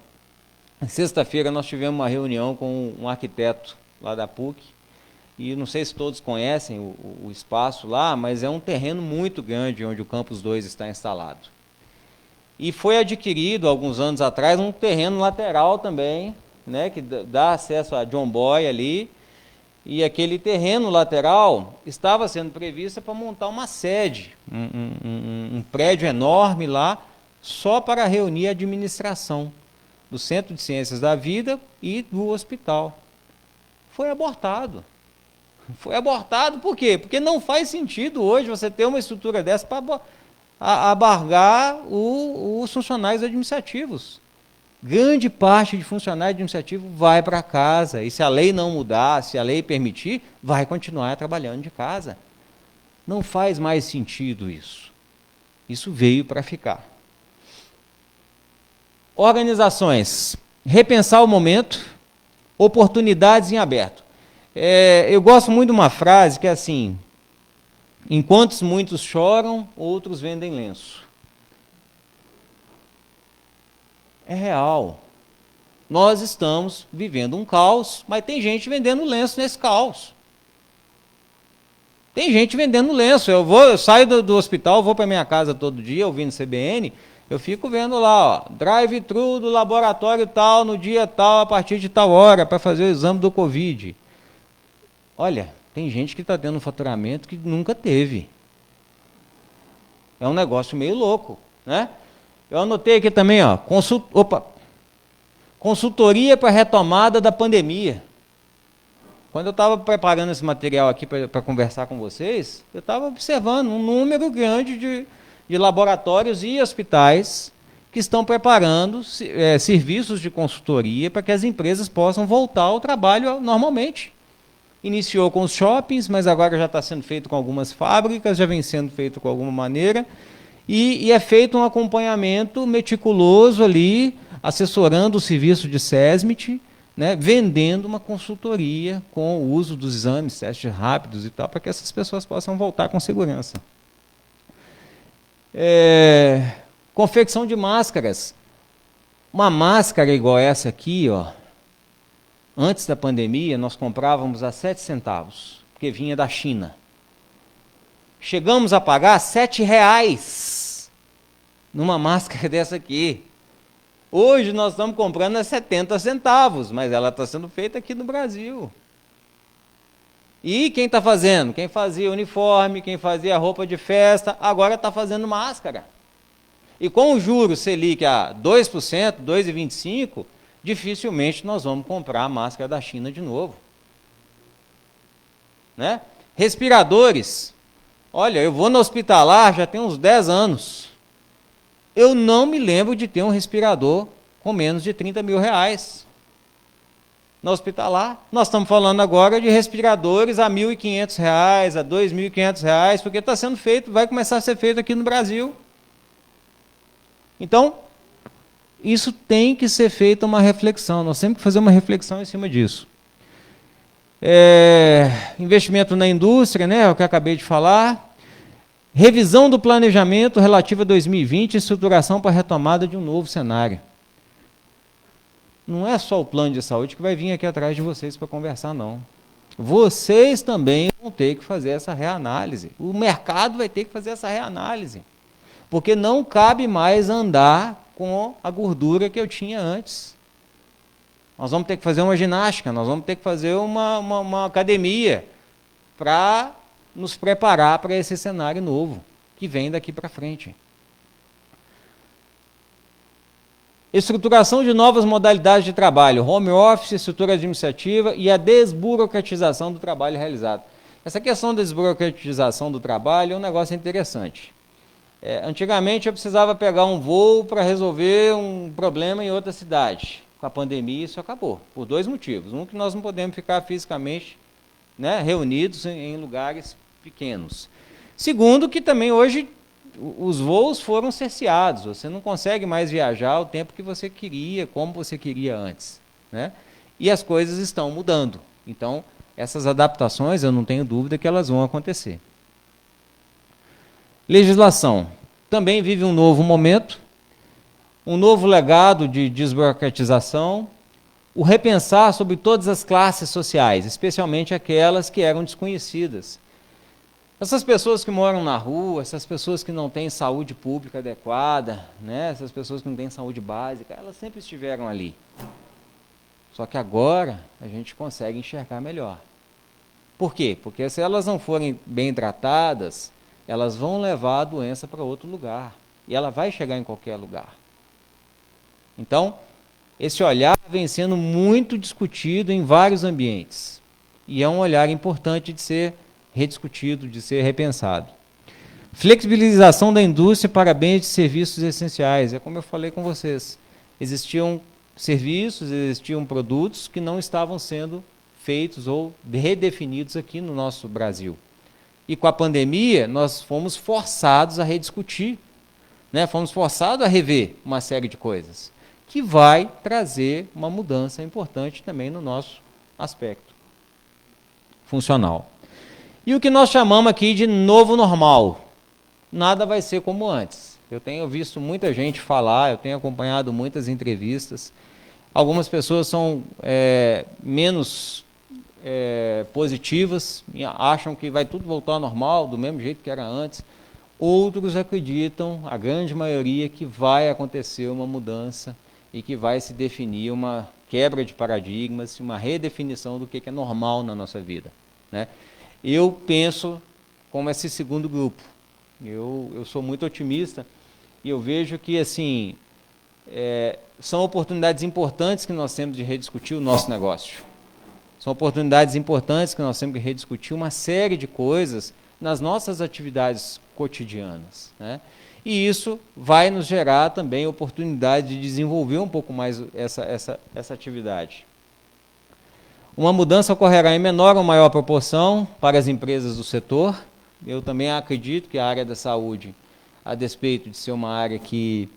sexta-feira, nós tivemos uma reunião com um arquiteto lá da PUC, e não sei se todos conhecem o espaço lá, mas é um terreno muito grande onde o Campus 2 está instalado. E foi adquirido, alguns anos atrás, um terreno lateral também, né, que dá acesso a John Boy ali, e aquele terreno lateral estava sendo previsto para montar uma sede, um prédio enorme lá, só para reunir a administração do Centro de Ciências da Vida e do hospital. Foi abortado. Foi abortado por quê? Porque não faz sentido hoje você ter uma estrutura dessa para abargar os funcionários administrativos. Grande parte de funcionário administrativo vai para casa, e se a lei não mudar, se a lei permitir, vai continuar trabalhando de casa. Não faz mais sentido isso. Isso veio para ficar. Organizações, repensar o momento, oportunidades em aberto. Eu gosto muito de uma frase que é assim: enquanto muitos choram, outros vendem lenço. É real. Nós estamos vivendo um caos, mas tem gente vendendo lenço nesse caos. Tem gente vendendo lenço. Eu saio do hospital, vou para minha casa todo dia, ouvindo CBN, eu fico vendo lá, drive-thru do laboratório tal, no dia tal, a partir de tal hora, para fazer o exame do Covid. Olha, tem gente que está tendo um faturamento que nunca teve. É um negócio meio louco, né? Eu anotei aqui também, ó, consultoria para retomada da pandemia. Quando eu estava preparando esse material aqui para conversar com vocês, eu estava observando um número grande de laboratórios e hospitais que estão preparando serviços de consultoria para que as empresas possam voltar ao trabalho normalmente. Iniciou com os shoppings, mas agora já está sendo feito com algumas fábricas, já vem sendo feito com alguma maneira, e é feito um acompanhamento meticuloso ali, assessorando o serviço de SESMIT, né, vendendo uma consultoria com o uso dos exames, testes rápidos e tal, para que essas pessoas possam voltar com segurança. Confecção de máscaras. Uma máscara igual essa aqui, ó, antes da pandemia, nós comprávamos a 7 centavos, porque vinha da China. Chegamos a pagar R$7 numa máscara dessa aqui. Hoje nós estamos comprando a 70 centavos, mas ela está sendo feita aqui no Brasil. E quem está fazendo? Quem fazia uniforme, quem fazia roupa de festa, agora está fazendo máscara. E com o juros Selic a 2%, 2,25%, dificilmente nós vamos comprar a máscara da China de novo. Né? Respiradores. Olha, eu vou no hospitalar já tem uns 10 anos. Eu não me lembro de ter um respirador com menos de R$30 mil. No hospitalar, nós estamos falando agora de respiradores a R$1.500, a R$2.500, porque está sendo feito, vai começar a ser feito aqui no Brasil. Então, isso tem que ser feita uma reflexão, nós temos que fazer uma reflexão em cima disso. Investimento na indústria, né, é o que eu acabei de falar. Revisão do planejamento relativo a 2020 e estruturação para a retomada de um novo cenário. Não é só o plano de saúde que vai vir aqui atrás de vocês para conversar, não. Vocês também vão ter que fazer essa reanálise. O mercado vai ter que fazer essa reanálise. Porque não cabe mais andar com a gordura que eu tinha antes. Nós vamos ter que fazer uma ginástica, nós vamos ter que fazer uma academia para nos preparar para esse cenário novo, que vem daqui para frente. Estruturação de novas modalidades de trabalho, home office, estrutura administrativa e a desburocratização do trabalho realizado. Essa questão da desburocratização do trabalho é um negócio interessante. Antigamente eu precisava pegar um voo para resolver um problema em outra cidade. Com a pandemia isso acabou, por 2 motivos. Um, que nós não podemos ficar fisicamente, né, reunidos em lugares pequenos. Segundo, que também hoje os voos foram cerceados, você não consegue mais viajar o tempo que você queria, como você queria antes, né? E as coisas estão mudando. Então, essas adaptações, eu não tenho dúvida que elas vão acontecer. Legislação. Também vive um novo momento, um novo legado de desburocratização, o repensar sobre todas as classes sociais, especialmente aquelas que eram desconhecidas. Essas pessoas que moram na rua, essas pessoas que não têm saúde pública adequada, né, essas pessoas que não têm saúde básica, elas sempre estiveram ali. Só que agora a gente consegue enxergar melhor. Por quê? Porque se elas não forem bem tratadas, elas vão levar a doença para outro lugar. E ela vai chegar em qualquer lugar. Então, esse olhar vem sendo muito discutido em vários ambientes. E é um olhar importante de ser rediscutido, de ser repensado. Flexibilização da indústria para bens e serviços essenciais. É como eu falei com vocês. Existiam serviços, existiam produtos que não estavam sendo feitos ou redefinidos aqui no nosso Brasil. E com a pandemia, nós fomos forçados a rediscutir, né? Fomos forçados a rever uma série de coisas, que vai trazer uma mudança importante também no nosso aspecto funcional. E o que nós chamamos aqui de novo normal. Nada vai ser como antes. Eu tenho visto muita gente falar, eu tenho acompanhado muitas entrevistas. Algumas pessoas são menos positivas, acham que vai tudo voltar ao normal, do mesmo jeito que era antes. Outros acreditam, a grande maioria, que vai acontecer uma mudança e que vai se definir uma quebra de paradigmas, uma redefinição do que é normal na nossa vida, né? Eu penso como esse segundo grupo. Eu sou muito otimista e eu vejo que, assim, são oportunidades importantes que nós temos de rediscutir o nosso negócio. São oportunidades importantes que nós temos de rediscutir uma série de coisas nas nossas atividades cotidianas, né? E isso vai nos gerar também oportunidade de desenvolver um pouco mais essa atividade. Uma mudança ocorrerá em menor ou maior proporção para as empresas do setor. Eu também acredito que a área da saúde, a despeito de ser uma área que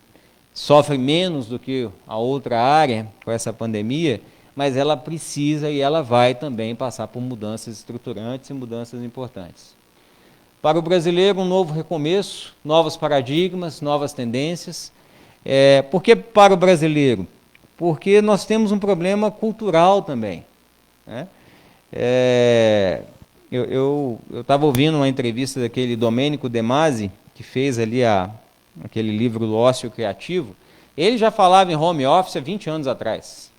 sofre menos do que a outra área com essa pandemia, mas ela precisa e ela vai também passar por mudanças estruturantes e mudanças importantes. Para o brasileiro, um novo recomeço, novos paradigmas, novas tendências. Por que para o brasileiro? Porque nós temos um problema cultural também, né? Eu estava ouvindo uma entrevista daquele Domênico De Masi, que fez ali aquele livro do Ócio Criativo. Ele já falava em home office há 20 anos atrás.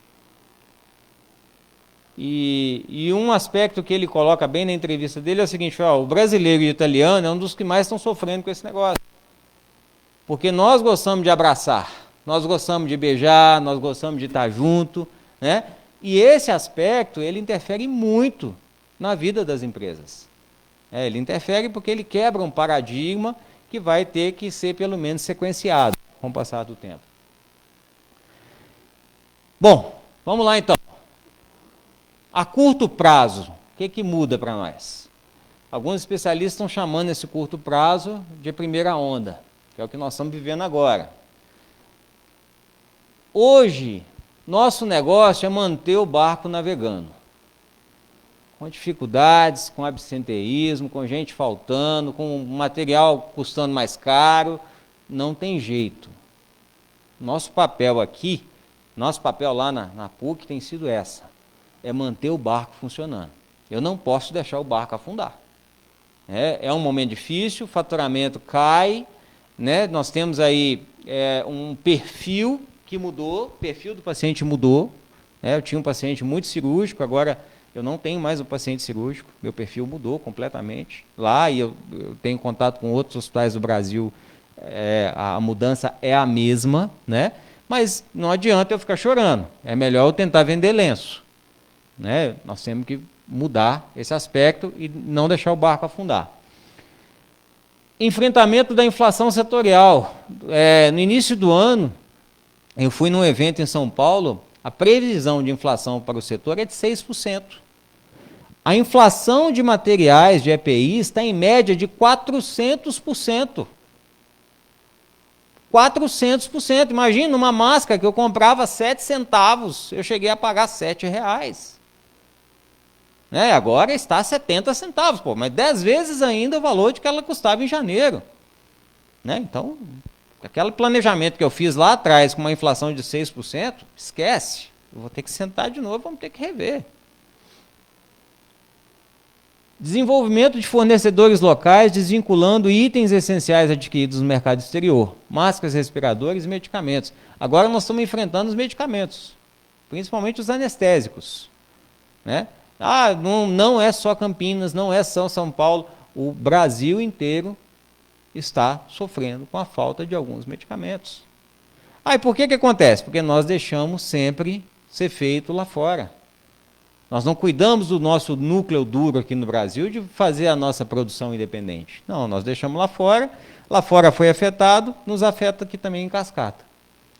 E um aspecto que ele coloca bem na entrevista dele é o seguinte: o brasileiro e o italiano é um dos que mais estão sofrendo com esse negócio. Porque nós gostamos de abraçar, nós gostamos de beijar, nós gostamos de estar junto, né? E esse aspecto, ele interfere muito na vida das empresas. Ele interfere porque ele quebra um paradigma que vai ter que ser pelo menos sequenciado com o passar do tempo. Bom, vamos lá então. A curto prazo, o que muda para nós? Alguns especialistas estão chamando esse curto prazo de primeira onda, que é o que nós estamos vivendo agora. Hoje, nosso negócio é manter o barco navegando. Com dificuldades, com absenteísmo, com gente faltando, com material custando mais caro, não tem jeito. Nosso papel aqui, nosso papel lá na PUC tem sido é manter o barco funcionando. Eu não posso deixar o barco afundar. É um momento difícil, o faturamento cai, né? Nós temos aí um perfil que mudou, o perfil do paciente mudou. Eu tinha um paciente muito cirúrgico, agora eu não tenho mais um paciente cirúrgico, meu perfil mudou completamente. Lá, e eu tenho contato com outros hospitais do Brasil, a mudança é a mesma, né? Mas não adianta eu ficar chorando, é melhor eu tentar vender lenço, né? Nós temos que mudar esse aspecto e não deixar o barco afundar. Enfrentamento da inflação setorial. No início do ano, eu fui num evento em São Paulo, a previsão de inflação para o setor é de 6%. A inflação de materiais de EPI está em média de 400%. 400%. Imagina, uma máscara que eu comprava 7 centavos, eu cheguei a pagar R$7. Né? Agora está 70 centavos, pô, mas 10 vezes ainda o valor de que ela custava em janeiro. Né? Então, aquele planejamento que eu fiz lá atrás com uma inflação de 6%, esquece. Eu vou ter que sentar de novo, vamos ter que rever. Desenvolvimento de fornecedores locais, desvinculando itens essenciais adquiridos no mercado exterior, máscaras, respiradores e medicamentos. Agora nós estamos enfrentando os medicamentos, principalmente os anestésicos. Né? Não é só Campinas, não é só São Paulo, o Brasil inteiro está sofrendo com a falta de alguns medicamentos. E por que acontece? Porque nós deixamos sempre ser feito lá fora. Nós não cuidamos do nosso núcleo duro aqui no Brasil de fazer a nossa produção independente. Não, nós deixamos lá fora foi afetado, nos afeta aqui também em cascata.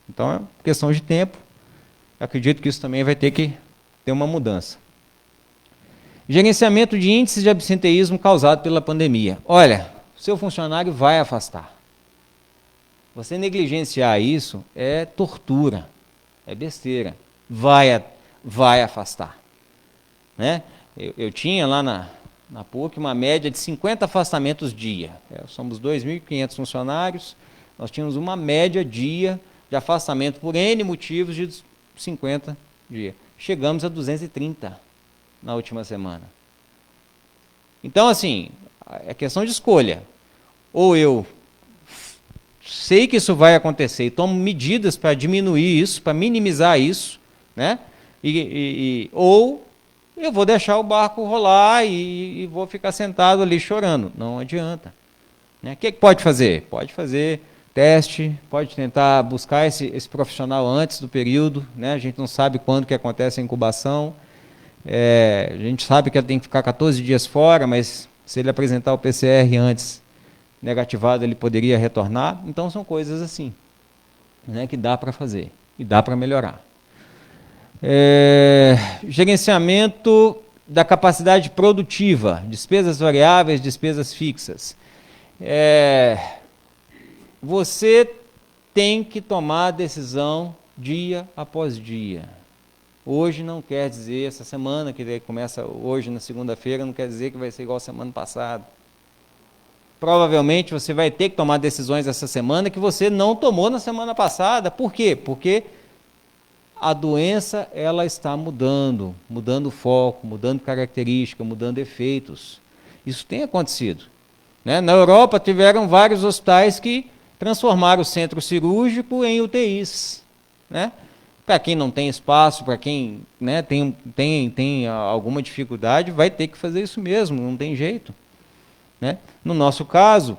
Então é questão de tempo, acredito que isso também vai ter que ter uma mudança. Gerenciamento de índices de absenteísmo causado pela pandemia. Olha, seu funcionário vai afastar. Você negligenciar isso é tortura, é besteira. Vai afastar. Né? Eu tinha lá na PUC uma média de 50 afastamentos dia. Somos 2.500 funcionários, nós tínhamos uma média dia de afastamento por N motivos de 50 dias. Chegamos a 230 na última semana. Então, assim, é questão de escolha. Ou eu sei que isso vai acontecer e tomo medidas para diminuir isso, para minimizar isso, né? Ou eu vou deixar o barco rolar e vou ficar sentado ali chorando. Não adianta. Né? O que pode fazer? Pode fazer teste, pode tentar buscar esse profissional antes do período. Né? A gente não sabe quando que acontece a incubação. A gente sabe que ele tem que ficar 14 dias fora, mas se ele apresentar o PCR antes negativado, ele poderia retornar. Então, são coisas assim, né, que dá para fazer e dá para melhorar. Gerenciamento da capacidade produtiva, despesas variáveis, despesas fixas. Você tem que tomar a decisão dia após dia. Hoje não quer dizer, essa semana que começa hoje na segunda-feira, não quer dizer que vai ser igual a semana passada. Provavelmente você vai ter que tomar decisões essa semana que você não tomou na semana passada. Por quê? Porque a doença ela está mudando foco, mudando característica, mudando efeitos. Isso tem acontecido. Né? Na Europa tiveram vários hospitais que transformaram o centro cirúrgico em UTIs. Né? Para quem não tem espaço, para quem, né, tem alguma dificuldade, vai ter que fazer isso mesmo, não tem jeito. Né? No nosso caso,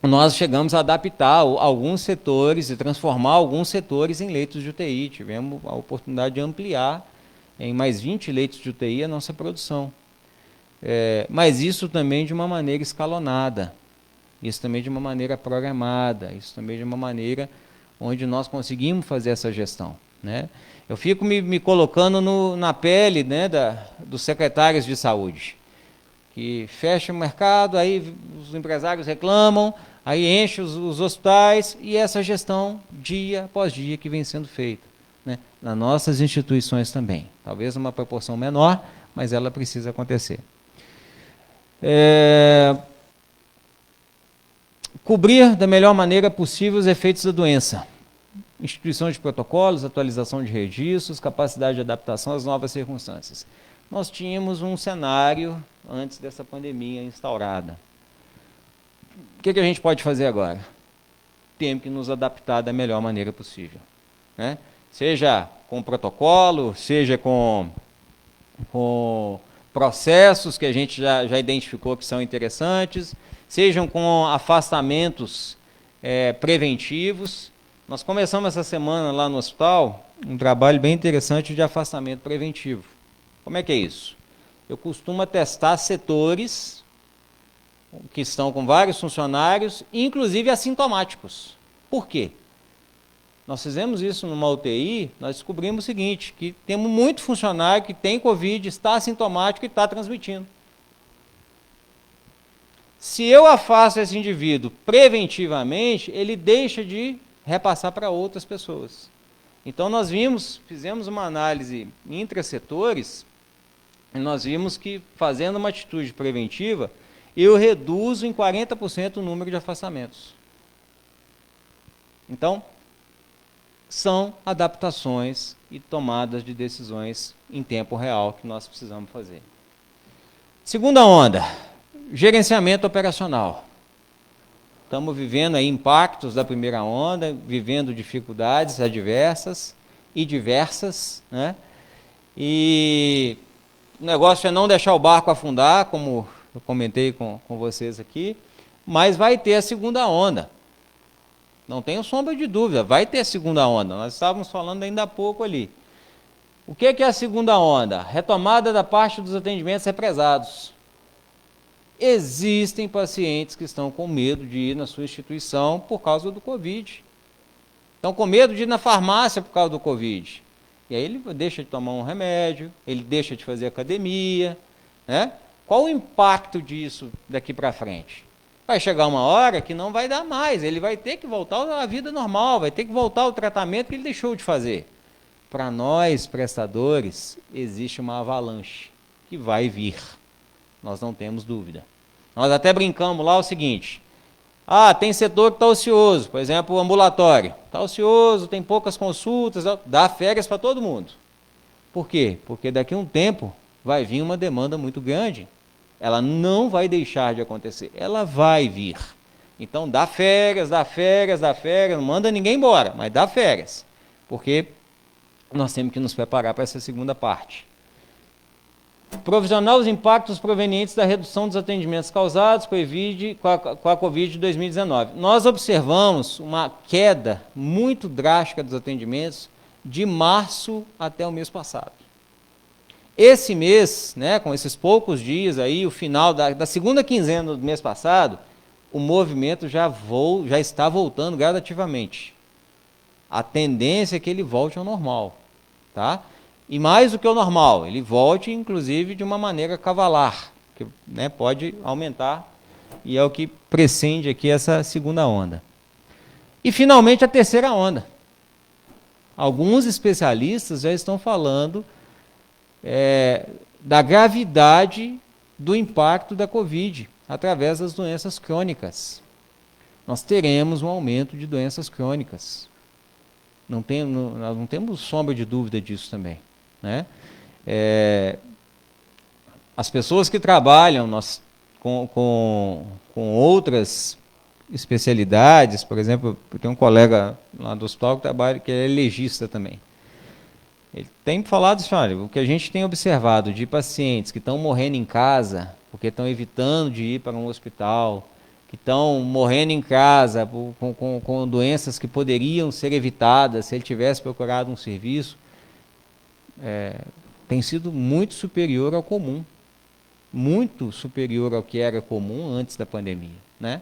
nós chegamos a adaptar alguns setores e transformar alguns setores em leitos de UTI. Tivemos a oportunidade de ampliar em mais 20 leitos de UTI a nossa produção. Mas isso também de uma maneira escalonada, isso também de uma maneira programada, isso também de uma maneira onde nós conseguimos fazer essa gestão. Né? Eu fico me colocando na pele, né, dos secretários de saúde, que fecha o mercado, aí os empresários reclamam, aí enche os hospitais, e essa gestão dia após dia que vem sendo feita. Né? Nas nossas instituições também. Talvez numa proporção menor, mas ela precisa acontecer. Cobrir da melhor maneira possível os efeitos da doença. Instituição de protocolos, atualização de registros, capacidade de adaptação às novas circunstâncias. Nós tínhamos um cenário antes dessa pandemia instaurada. O que a gente pode fazer agora? Temos que nos adaptar da melhor maneira possível. Né? Seja com protocolo, seja com processos que a gente já identificou que são interessantes, sejam com afastamentos preventivos. Nós começamos essa semana lá no hospital um trabalho bem interessante de afastamento preventivo. Como é que é isso? Eu costumo testar setores que estão com vários funcionários, inclusive assintomáticos. Por quê? Nós fizemos isso numa UTI, nós descobrimos o seguinte, que temos muito funcionário que tem Covid, está assintomático e está transmitindo. Se eu afasto esse indivíduo preventivamente, ele deixa de repassar para outras pessoas. Então nós fizemos uma análise intrasetores, e nós vimos que fazendo uma atitude preventiva, eu reduzo em 40% o número de afastamentos. Então, são adaptações e tomadas de decisões em tempo real que nós precisamos fazer. Segunda onda, gerenciamento operacional. Estamos vivendo aí impactos da primeira onda, vivendo dificuldades adversas e diversas, né? E o negócio é não deixar o barco afundar, como eu comentei com vocês aqui, mas vai ter a segunda onda. Não tenho sombra de dúvida, vai ter a segunda onda. Nós estávamos falando ainda há pouco ali. O que é a segunda onda? Retomada da parte dos atendimentos represados. Existem pacientes que estão com medo de ir na sua instituição por causa do Covid. Estão com medo de ir na farmácia por causa do Covid. E aí ele deixa de tomar um remédio, ele deixa de fazer academia, né? Qual o impacto disso daqui para frente? Vai chegar uma hora que não vai dar mais, ele vai ter que voltar à vida normal, vai ter que voltar ao tratamento que ele deixou de fazer. Para nós, prestadores, existe uma avalanche que vai vir. Nós não temos dúvida. Nós até brincamos lá o seguinte: tem setor que está ocioso, por exemplo, o ambulatório. Está ocioso, tem poucas consultas, dá férias para todo mundo. Por quê? Porque daqui a um tempo vai vir uma demanda muito grande. Ela não vai deixar de acontecer, ela vai vir. Então dá férias, não manda ninguém embora, mas dá férias. Porque nós temos que nos preparar para essa segunda parte. Provisionar os impactos provenientes da redução dos atendimentos causados com a Covid de 2019. Nós observamos uma queda muito drástica dos atendimentos de março até o mês passado. Esse mês, né, com esses poucos dias aí, o final da segunda quinzena do mês passado, o movimento já está voltando gradativamente. A tendência é que ele volte ao normal, tá? E mais do que o normal, ele volte, inclusive, de uma maneira cavalar, que, né, pode aumentar, e é o que precede aqui essa segunda onda. E, finalmente, a terceira onda. Alguns especialistas já estão falando da gravidade do impacto da Covid através das doenças crônicas. Nós teremos um aumento de doenças crônicas. Nós não temos sombra de dúvida disso também, né? As pessoas que trabalham com outras especialidades, por exemplo, eu tenho um colega lá do hospital que é legista também. Ele tem falado assim: olha, o que a gente tem observado de pacientes que estão morrendo em casa, porque estão evitando de ir para um hospital, que estão morrendo em casa com doenças que poderiam ser evitadas se ele tivesse procurado um serviço, tem sido muito superior ao comum, muito superior ao que era comum antes da pandemia, né?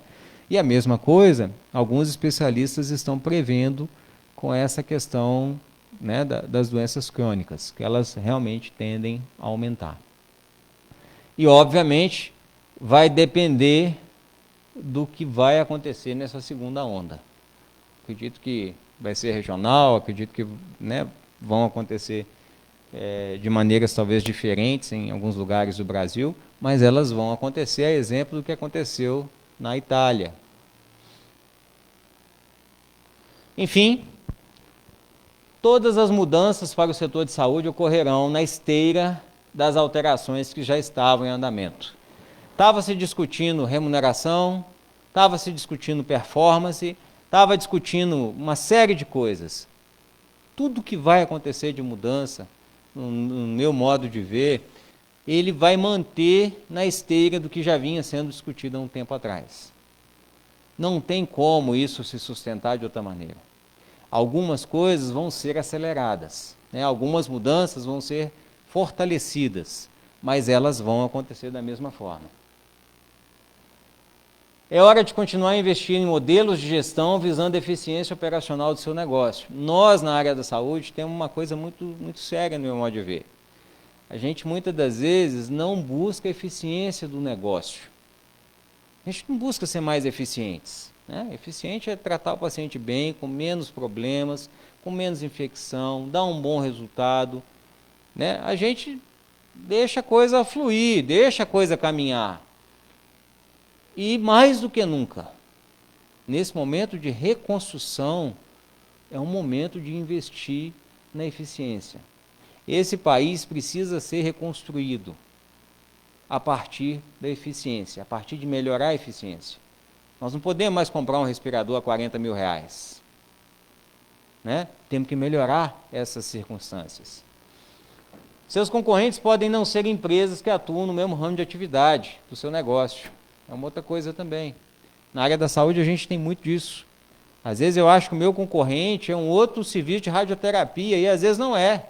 E a mesma coisa, alguns especialistas estão prevendo com essa questão, né, das doenças crônicas, que elas realmente tendem a aumentar. E, obviamente, vai depender do que vai acontecer nessa segunda onda. Acredito que vai ser regional, acredito que, né, vão acontecer de maneiras talvez diferentes em alguns lugares do Brasil, mas elas vão acontecer, a exemplo do que aconteceu na Itália. Enfim, todas as mudanças para o setor de saúde ocorrerão na esteira das alterações que já estavam em andamento. Estava se discutindo remuneração, estava se discutindo performance, estava discutindo uma série de coisas. Tudo que vai acontecer de mudança, no meu modo de ver, ele vai manter na esteira do que já vinha sendo discutido há um tempo atrás. Não tem como isso se sustentar de outra maneira. Algumas coisas vão ser aceleradas, né? Algumas mudanças vão ser fortalecidas, mas elas vão acontecer da mesma forma. É hora de continuar a investir em modelos de gestão visando a eficiência operacional do seu negócio. Nós, na área da saúde, temos uma coisa muito, muito séria no meu modo de ver. A gente, muitas das vezes, não busca a eficiência do negócio. A gente não busca ser mais eficientes, né? Eficiente é tratar o paciente bem, com menos problemas, com menos infecção, dar um bom resultado, né? A gente deixa a coisa fluir, deixa a coisa caminhar. E mais do que nunca, nesse momento de reconstrução, é um momento de investir na eficiência. Esse país precisa ser reconstruído a partir da eficiência, a partir de melhorar a eficiência. Nós não podemos mais comprar um respirador a 40 mil reais, né? Temos que melhorar essas circunstâncias. Seus concorrentes podem não ser empresas que atuam no mesmo ramo de atividade do seu negócio. É uma outra coisa também. Na área da saúde a gente tem muito disso. Às vezes eu acho que o meu concorrente é um outro serviço de radioterapia e às vezes não é.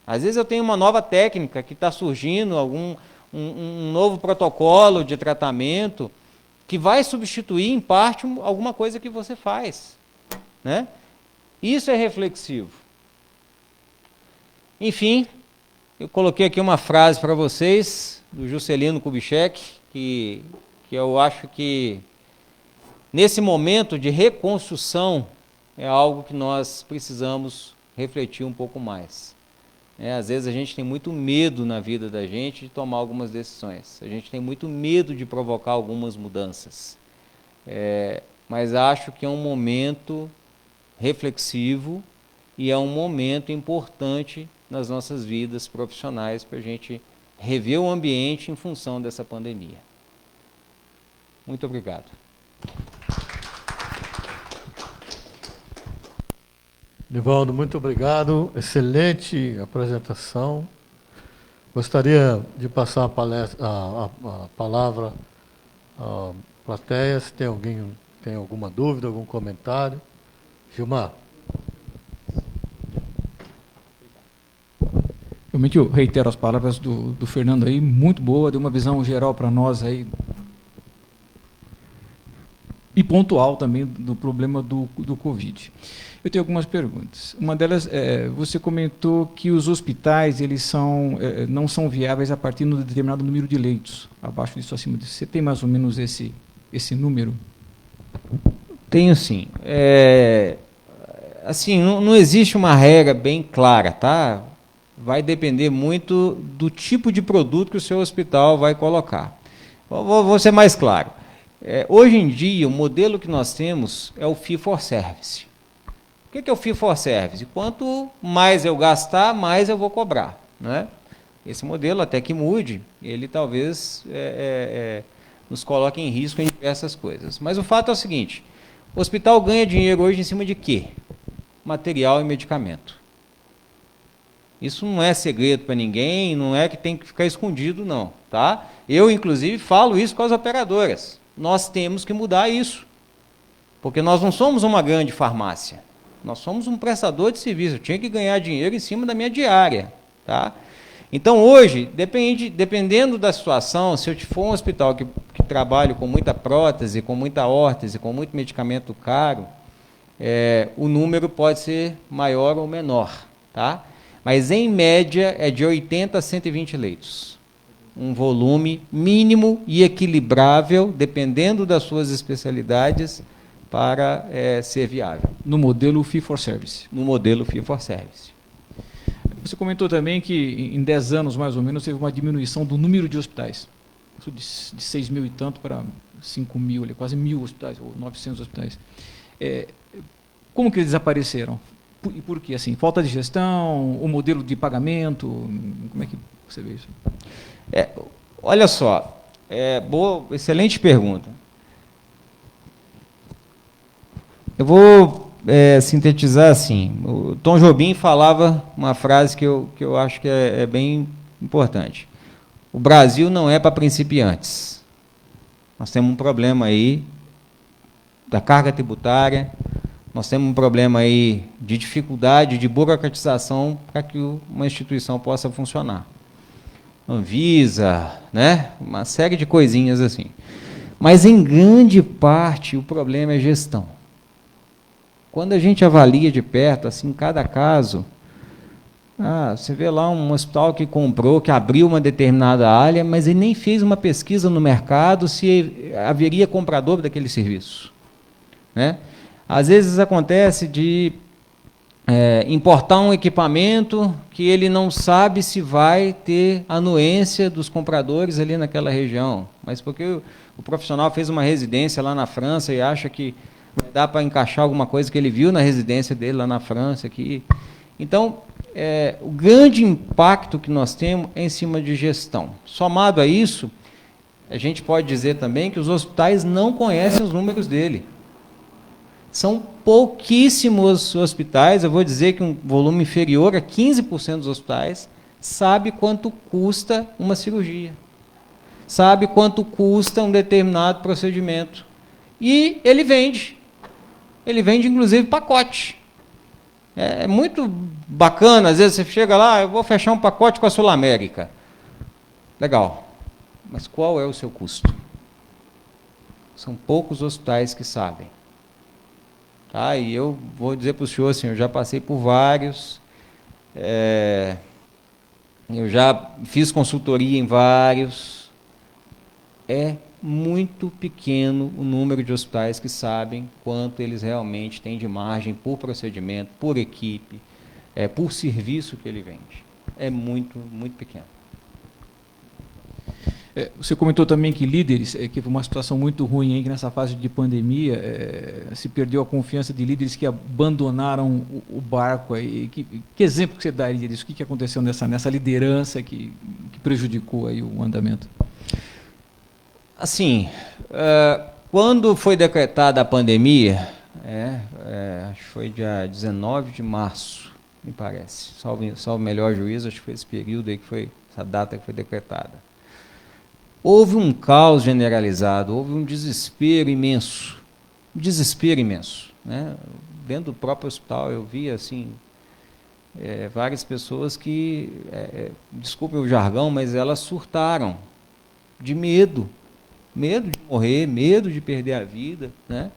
Às vezes eu tenho uma nova técnica que está surgindo, um novo protocolo de tratamento que vai substituir em parte alguma coisa que você faz, né? Isso é reflexivo. Enfim, eu coloquei aqui uma frase para vocês do Juscelino Kubitschek, que eu acho que nesse momento de reconstrução é algo que nós precisamos refletir um pouco mais. Às vezes a gente tem muito medo na vida da gente de tomar algumas decisões. A gente tem muito medo de provocar algumas mudanças. Mas acho que é um momento reflexivo e é um momento importante nas nossas vidas profissionais para a gente rever o ambiente em função dessa pandemia. Muito obrigado. Nivaldo, muito obrigado. Excelente apresentação. Gostaria de passar a palavra à plateia, se tem alguém tem alguma dúvida, algum comentário. Gilmar. Realmente eu reitero as palavras do Fernando aí, muito boa, deu uma visão geral para nós aí, e pontual também do problema do Covid. Eu tenho algumas perguntas. Uma delas, você comentou que os hospitais eles não são viáveis a partir de um determinado número de leitos, abaixo disso, acima disso. Você tem mais ou menos esse número? Tenho sim. Assim, não existe uma regra bem clara, tá? Vai depender muito do tipo de produto que o seu hospital vai colocar. Vou ser mais claro. Hoje em dia, o modelo que nós temos é o fee for service. O que é o fee for service? Quanto mais eu gastar, mais eu vou cobrar, né? Esse modelo, até que mude, ele talvez nos coloque em risco em diversas coisas. Mas o fato é o seguinte, o hospital ganha dinheiro hoje em cima de quê? Material e medicamento. Isso não é segredo para ninguém, não é que tem que ficar escondido, não, tá? Eu, inclusive, falo isso com as operadoras. Nós temos que mudar isso, porque nós não somos uma grande farmácia, nós somos um prestador de serviço, eu tinha que ganhar dinheiro em cima da minha diária, tá? Então, hoje, dependendo da situação, se eu for um hospital que trabalho com muita prótese, com muita órtese, com muito medicamento caro, o número pode ser maior ou menor, tá? Mas, em média, é de 80 a 120 leitos. Um volume mínimo e equilibrável, dependendo das suas especialidades, para ser viável. No modelo fee for service. No modelo fee for service. Você comentou também que em 10 anos, mais ou menos, teve uma diminuição do número de hospitais. De 6 mil e tanto para 5 mil, quase 1.000 hospitais, ou 900 hospitais. Como que eles desapareceram? E por quê? Assim, falta de gestão, o modelo de pagamento, como é que você vê isso? Olha só, excelente pergunta. Eu vou sintetizar assim. O Tom Jobim falava uma frase que eu acho que é bem importante. O Brasil não é para principiantes. Nós temos um problema aí da carga tributária, nós temos um problema aí de dificuldade, de burocratização para que uma instituição possa funcionar. Anvisa, né? Uma série de coisinhas assim. Mas, em grande parte, o problema é gestão. Quando a gente avalia de perto, assim, cada caso, Você vê lá um hospital que comprou, que abriu uma determinada área, mas ele nem fez uma pesquisa no mercado se haveria comprador daquele serviço, né? Às vezes acontece de importar um equipamento que ele não sabe se vai ter anuência dos compradores ali naquela região, mas porque o profissional fez uma residência lá na França e acha que dá para encaixar alguma coisa que ele viu na residência dele lá na França. Então, o grande impacto que nós temos é em cima de gestão. Somado a isso, a gente pode dizer também que os hospitais não conhecem os números dele. São pouquíssimos hospitais, eu vou dizer que um volume inferior a 15% dos hospitais sabe quanto custa uma cirurgia, sabe quanto custa um determinado procedimento. E ele vende inclusive pacote. É muito bacana, às vezes você chega lá, eu vou fechar um pacote com a Sul América. Legal, mas qual é o seu custo? São poucos hospitais que sabem. E eu vou dizer para o senhor assim, eu já passei por vários, eu já fiz consultoria em vários, é muito pequeno o número de hospitais que sabem quanto eles realmente têm de margem por procedimento, por equipe, por serviço que ele vende. É muito, muito pequeno. Você comentou também que líderes, que foi uma situação muito ruim aí, que nessa fase de pandemia se perdeu a confiança de líderes que abandonaram o barco. Aí. Que exemplo que você daria disso? O que aconteceu nessa liderança que prejudicou aí o andamento? Assim, quando foi decretada a pandemia, acho que foi dia 19 de março, me parece, salvo melhor juízo, acho que foi esse período aí que foi, essa data que foi decretada. Houve um caos generalizado, houve um desespero imenso, né? Dentro do próprio hospital eu vi assim, várias pessoas que, desculpe o jargão, mas elas surtaram de medo de morrer, medo de perder a vida, né?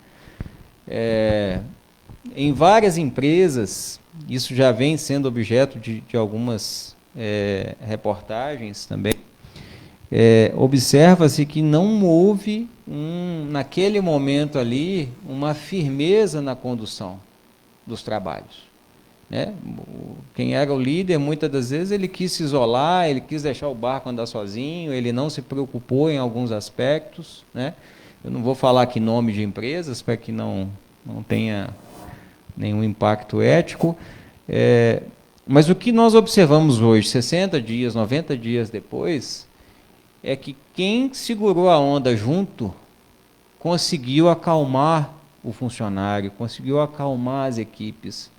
Em várias empresas, isso já vem sendo objeto de algumas reportagens também, observa-se que não houve, naquele momento ali, uma firmeza na condução dos trabalhos, né? Quem era o líder, muitas das vezes, ele quis se isolar, ele quis deixar o barco andar sozinho, ele não se preocupou em alguns aspectos, né? Eu não vou falar aqui nome de empresas, para que não tenha nenhum impacto ético, mas o que nós observamos hoje, 60 dias, 90 dias depois, é que quem segurou a onda junto conseguiu acalmar o funcionário, conseguiu acalmar as equipes,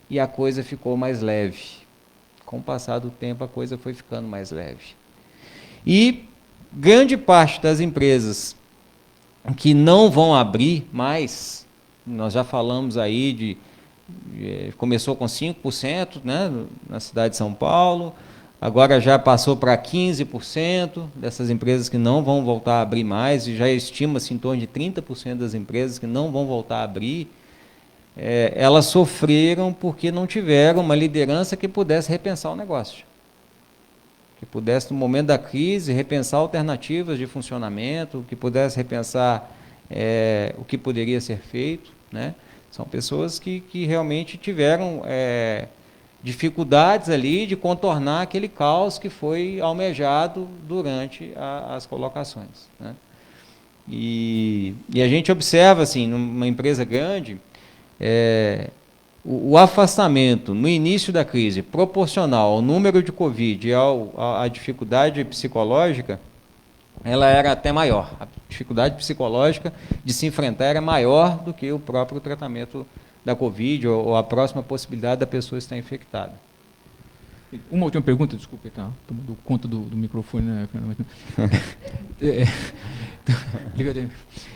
e a coisa ficou mais leve. Com o passar do tempo, a coisa foi ficando mais leve. E grande parte das empresas que não vão abrir mais, nós já falamos aí começou com 5%, né, na cidade de São Paulo, agora já passou para 15% dessas empresas que não vão voltar a abrir mais, e já estima-se em torno de 30% das empresas que não vão voltar a abrir. Elas sofreram porque não tiveram uma liderança que pudesse repensar o negócio, que pudesse, no momento da crise, repensar alternativas de funcionamento, que pudesse repensar o que poderia ser feito, né? São pessoas que realmente tiveram dificuldades ali de contornar aquele caos que foi almejado durante as colocações, né? E a gente observa, assim, numa empresa grande, o afastamento no início da crise, proporcional ao número de Covid e à dificuldade psicológica, ela era até maior. A dificuldade psicológica de se enfrentar era maior do que o próprio tratamento da Covid ou a próxima possibilidade da pessoa estar infectada. Uma última pergunta, desculpa, tá tomando conta do microfone, né?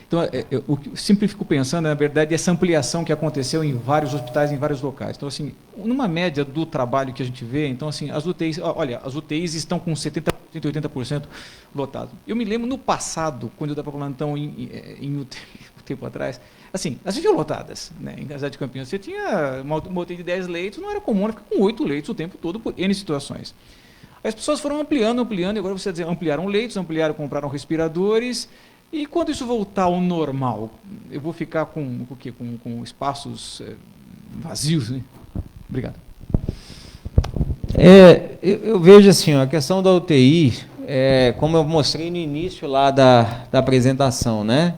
Então, eu sempre fico pensando, na verdade, essa ampliação que aconteceu em vários hospitais, em vários locais. Então, assim, numa média do trabalho que a gente vê, então, assim, as UTIs, olha, as UTIs estão com 70% 180% lotado. Eu me lembro no passado, quando eu estava falando então um tempo atrás, assim, as viviam lotadas, né? Em Casa de Campinas você tinha uma UTI de 10 leitos, não era comum ficar com 8 leitos o tempo todo por N situações. As pessoas foram ampliando, e agora você dizer, ampliaram leitos, compraram respiradores, e quando isso voltar ao normal, eu vou ficar com o quê? Com espaços vazios, né? Obrigado. Eu vejo assim, ó, a questão da UTI, como eu mostrei no início lá da apresentação, né?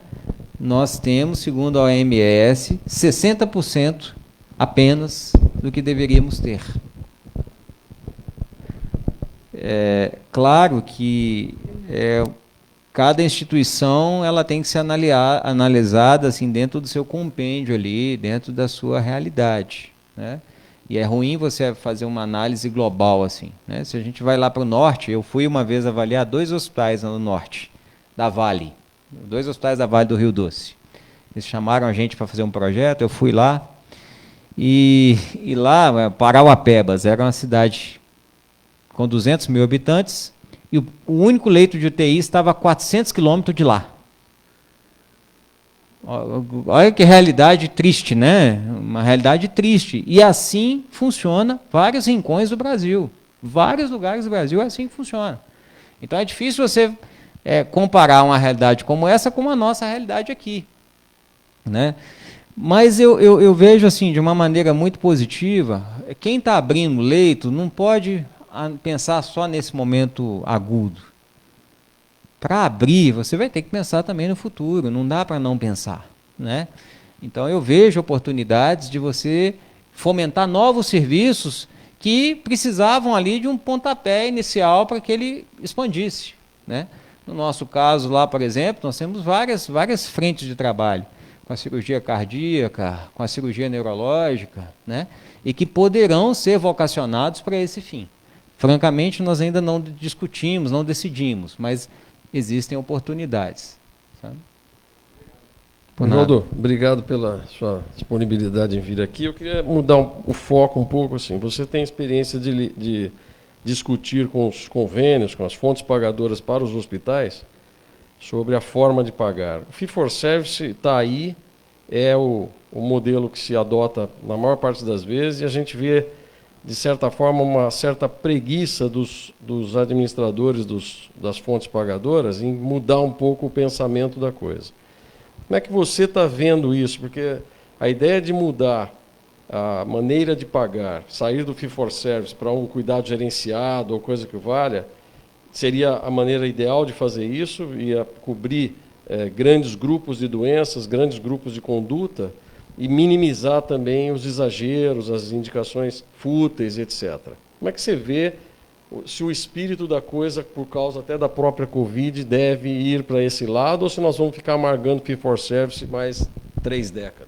Nós temos, segundo a OMS, 60% apenas do que deveríamos ter. Claro que cada instituição ela tem que ser analisada assim, dentro do seu compêndio ali, dentro da sua realidade, né? E é ruim você fazer uma análise global assim, né? Se a gente vai lá para o norte, eu fui uma vez avaliar 2 hospitais no norte da Vale, 2 hospitais da Vale do Rio Doce. Eles chamaram a gente para fazer um projeto, eu fui lá, e lá, Parauapebas, era uma cidade com 200 mil habitantes, e o único leito de UTI estava a 400 quilômetros de lá. Olha que realidade triste, né? Uma realidade triste. E assim funciona vários rincões do Brasil. Vários lugares do Brasil é assim que funciona. Então é difícil você comparar uma realidade como essa com a nossa realidade aqui, né? Mas eu vejo assim, de uma maneira muito positiva, quem está abrindo leito não pode pensar só nesse momento agudo. Para abrir, você vai ter que pensar também no futuro, não dá para não pensar, né? Então eu vejo oportunidades de você fomentar novos serviços que precisavam ali de um pontapé inicial para que ele expandisse, né? No nosso caso lá, por exemplo, nós temos várias frentes de trabalho, com a cirurgia cardíaca, com a cirurgia neurológica, né? E que poderão ser vocacionados para esse fim. Francamente, nós ainda não discutimos, não decidimos, mas existem oportunidades. Sabe? Ronaldo, obrigado pela sua disponibilidade em vir aqui. Eu queria mudar o foco um pouco. Assim. Você tem experiência de discutir com os convênios, com as fontes pagadoras para os hospitais, sobre a forma de pagar. O fee-for-service está aí, é o modelo que se adota na maior parte das vezes, e a gente vê, de certa forma, uma certa preguiça dos administradores das fontes pagadoras em mudar um pouco o pensamento da coisa. Como é que você está vendo isso? Porque a ideia de mudar a maneira de pagar, sair do fee-for-service para um cuidado gerenciado ou coisa que valha, seria a maneira ideal de fazer isso, ia cobrir grandes grupos de doenças, grandes grupos de conduta, e minimizar também os exageros, as indicações fúteis, etc. Como é que você vê se o espírito da coisa, por causa até da própria Covid, deve ir para esse lado, ou se nós vamos ficar amargando fee-for-service mais 3 décadas?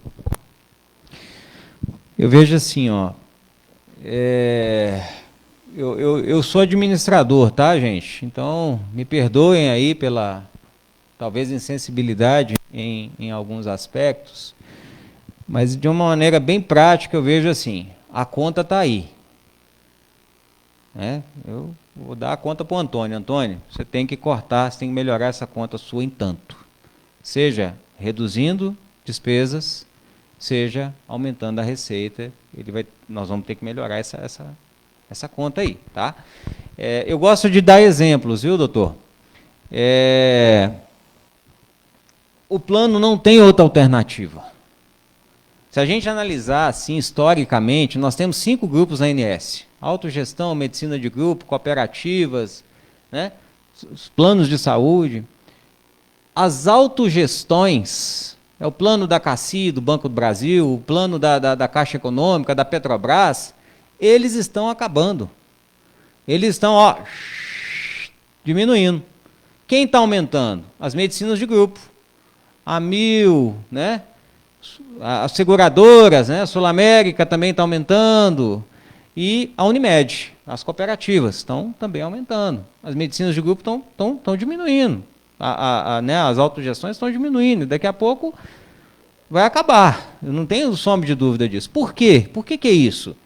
Eu vejo assim, ó, eu sou administrador, tá, gente? Então, me perdoem aí pela, talvez, insensibilidade em alguns aspectos, mas de uma maneira bem prática eu vejo assim, a conta está aí. Né? Eu vou dar a conta para o Antônio. Antônio, você tem que cortar, você tem que melhorar essa conta sua em tanto. Seja reduzindo despesas, seja aumentando a receita, nós vamos ter que melhorar essa conta aí. Tá? Eu gosto de dar exemplos, viu, doutor? O plano não tem outra alternativa. Se a gente analisar assim historicamente, nós temos 5 grupos na ANS: autogestão, medicina de grupo, cooperativas, né? Os planos de saúde. As autogestões, o plano da CACI, do Banco do Brasil, o plano da Caixa Econômica, da Petrobras, eles estão acabando. Eles estão diminuindo. Quem está aumentando? As medicinas de grupo. A Mil, né? As seguradoras, né? A Sul América também está aumentando, e a Unimed, as cooperativas estão também aumentando. As medicinas de grupo estão diminuindo, né? As autogestões estão diminuindo, daqui a pouco vai acabar, eu não tenho sombra de dúvida disso. Por quê? Por que é isso?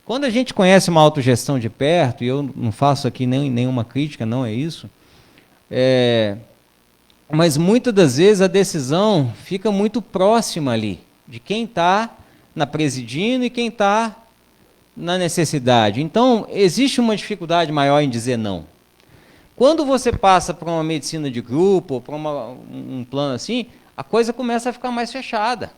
Quando a gente conhece uma autogestão de perto, e eu não faço aqui nenhuma crítica, não é isso, mas muitas das vezes a decisão fica muito próxima ali, de quem está na presidindo e quem está na necessidade. Então, existe uma dificuldade maior em dizer não. Quando você passa para uma medicina de grupo, para um plano assim, a coisa começa a ficar mais fechada.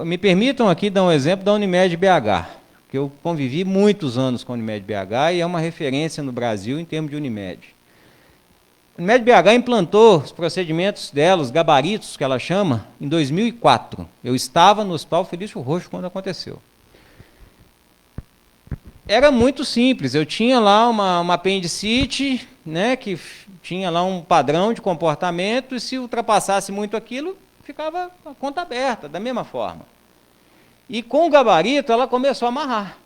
Me permitam aqui dar um exemplo da Unimed BH, que eu convivi muitos anos com a Unimed BH e é uma referência no Brasil em termos de Unimed. A Unimed BH implantou os procedimentos dela, os gabaritos que ela chama, em 2004. Eu estava no Hospital Felício Roxo quando aconteceu. Era muito simples, eu tinha lá uma apendicite, né, que tinha lá um padrão de comportamento e se ultrapassasse muito aquilo, ficava a conta aberta, da mesma forma. E com o gabarito ela começou a amarrar.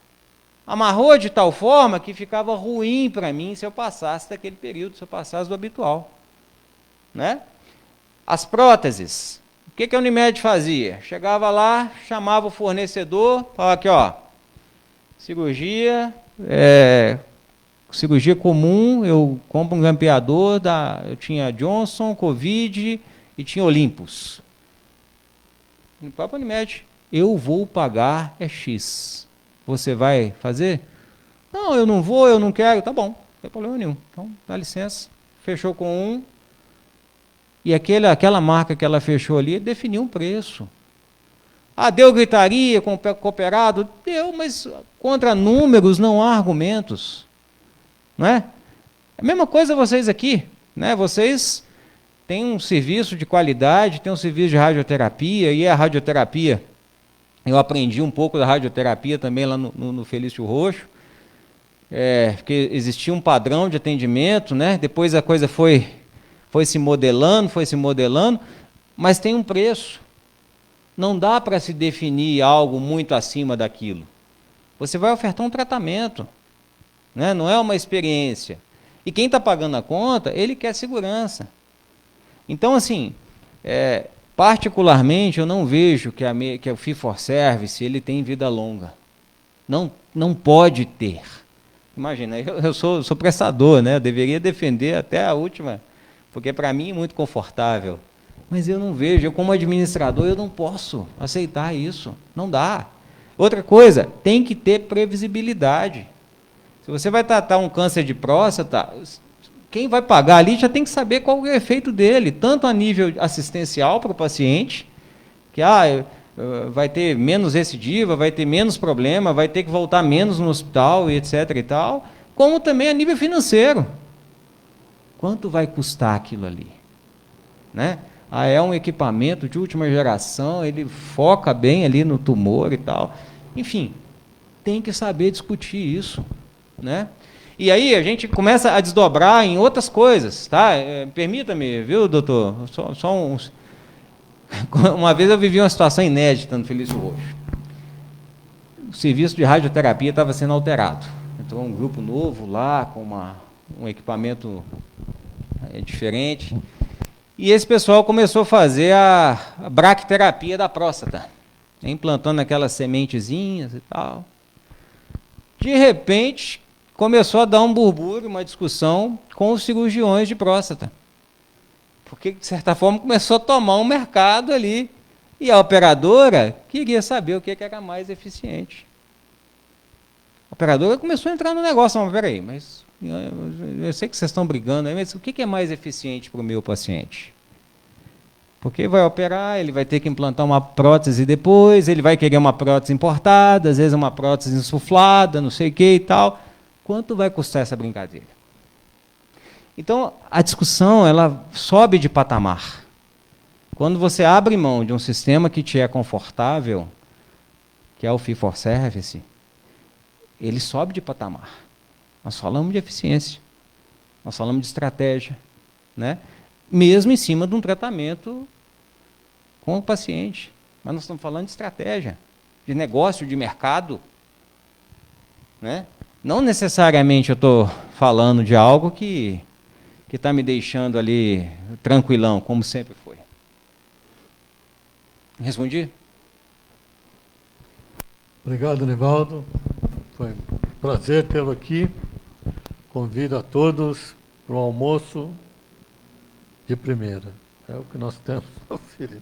Amarrou de tal forma que ficava ruim para mim se eu passasse daquele período, se eu passasse do habitual. Né? As próteses, o que a Unimed fazia? Chegava lá, chamava o fornecedor, falava aqui, ó, cirurgia comum, eu compro um grampeador, eu tinha Johnson, Covid e tinha Olympus. No próprio Unimed, eu vou pagar X. Você vai fazer? Não, eu não vou, eu não quero. Tá bom, não tem problema nenhum. Então, dá licença. Fechou com um. E aquela marca que ela fechou ali, definiu um preço. Ah, deu gritaria com o cooperado? Deu, mas contra números não há argumentos. Não é? A mesma coisa vocês aqui. Né? Vocês têm um serviço de qualidade, têm um serviço de radioterapia, e a radioterapia, eu aprendi um pouco da radioterapia também lá no Felício Roxo, porque existia um padrão de atendimento, né? Depois a coisa foi se modelando, mas tem um preço. Não dá para se definir algo muito acima daquilo. Você vai ofertar um tratamento, né? Não é uma experiência. E quem está pagando a conta, ele quer segurança. Então, assim, particularmente, eu não vejo que o fee-for-service ele tem vida longa. Não pode ter. Imagina, eu sou prestador, né? Eu deveria defender até a última, porque para mim é muito confortável. Mas eu não vejo, eu como administrador, eu não posso aceitar isso. Não dá. Outra coisa, tem que ter previsibilidade. Se você vai tratar um câncer de próstata, quem vai pagar ali já tem que saber qual é o efeito dele, tanto a nível assistencial para o paciente, que vai ter menos recidiva, vai ter menos problema, vai ter que voltar menos no hospital, e etc. e tal, como também a nível financeiro. Quanto vai custar aquilo ali? Né? É um equipamento de última geração, ele foca bem ali no tumor e tal. Enfim, tem que saber discutir isso. Né? E aí a gente começa a desdobrar em outras coisas. Tá? Permita-me, viu, doutor? Uma vez eu vivi uma situação inédita no Felício Roxo. O serviço de radioterapia estava sendo alterado. Entrou um grupo novo lá, com um equipamento diferente. E esse pessoal começou a fazer a braquiterapia da próstata, implantando aquelas sementezinhas e tal. De repente, começou a dar um burburinho, uma discussão com os cirurgiões de próstata. Porque, de certa forma, começou a tomar um mercado ali. E a operadora queria saber o que era mais eficiente. A operadora começou a entrar no negócio. Mas, peraí, mas eu sei que vocês estão brigando aí, mas o que é mais eficiente para o meu paciente? Porque vai operar, ele vai ter que implantar uma prótese depois, ele vai querer uma prótese importada, às vezes uma prótese insuflada, não sei o que e tal. Quanto vai custar essa brincadeira? Então, a discussão ela sobe de patamar. Quando você abre mão de um sistema que te é confortável, que é o fee-for-service, ele sobe de patamar. Nós falamos de eficiência, nós falamos de estratégia, né? Mesmo em cima de um tratamento com o paciente. Mas nós estamos falando de estratégia, de negócio, de mercado. Né? Não necessariamente eu estou falando de algo que está me deixando ali tranquilão, como sempre foi. Respondi? Obrigado, Nivaldo. Foi um prazer tê-lo aqui. Convido a todos para o almoço de primeira. É o que nós temos a oferecer.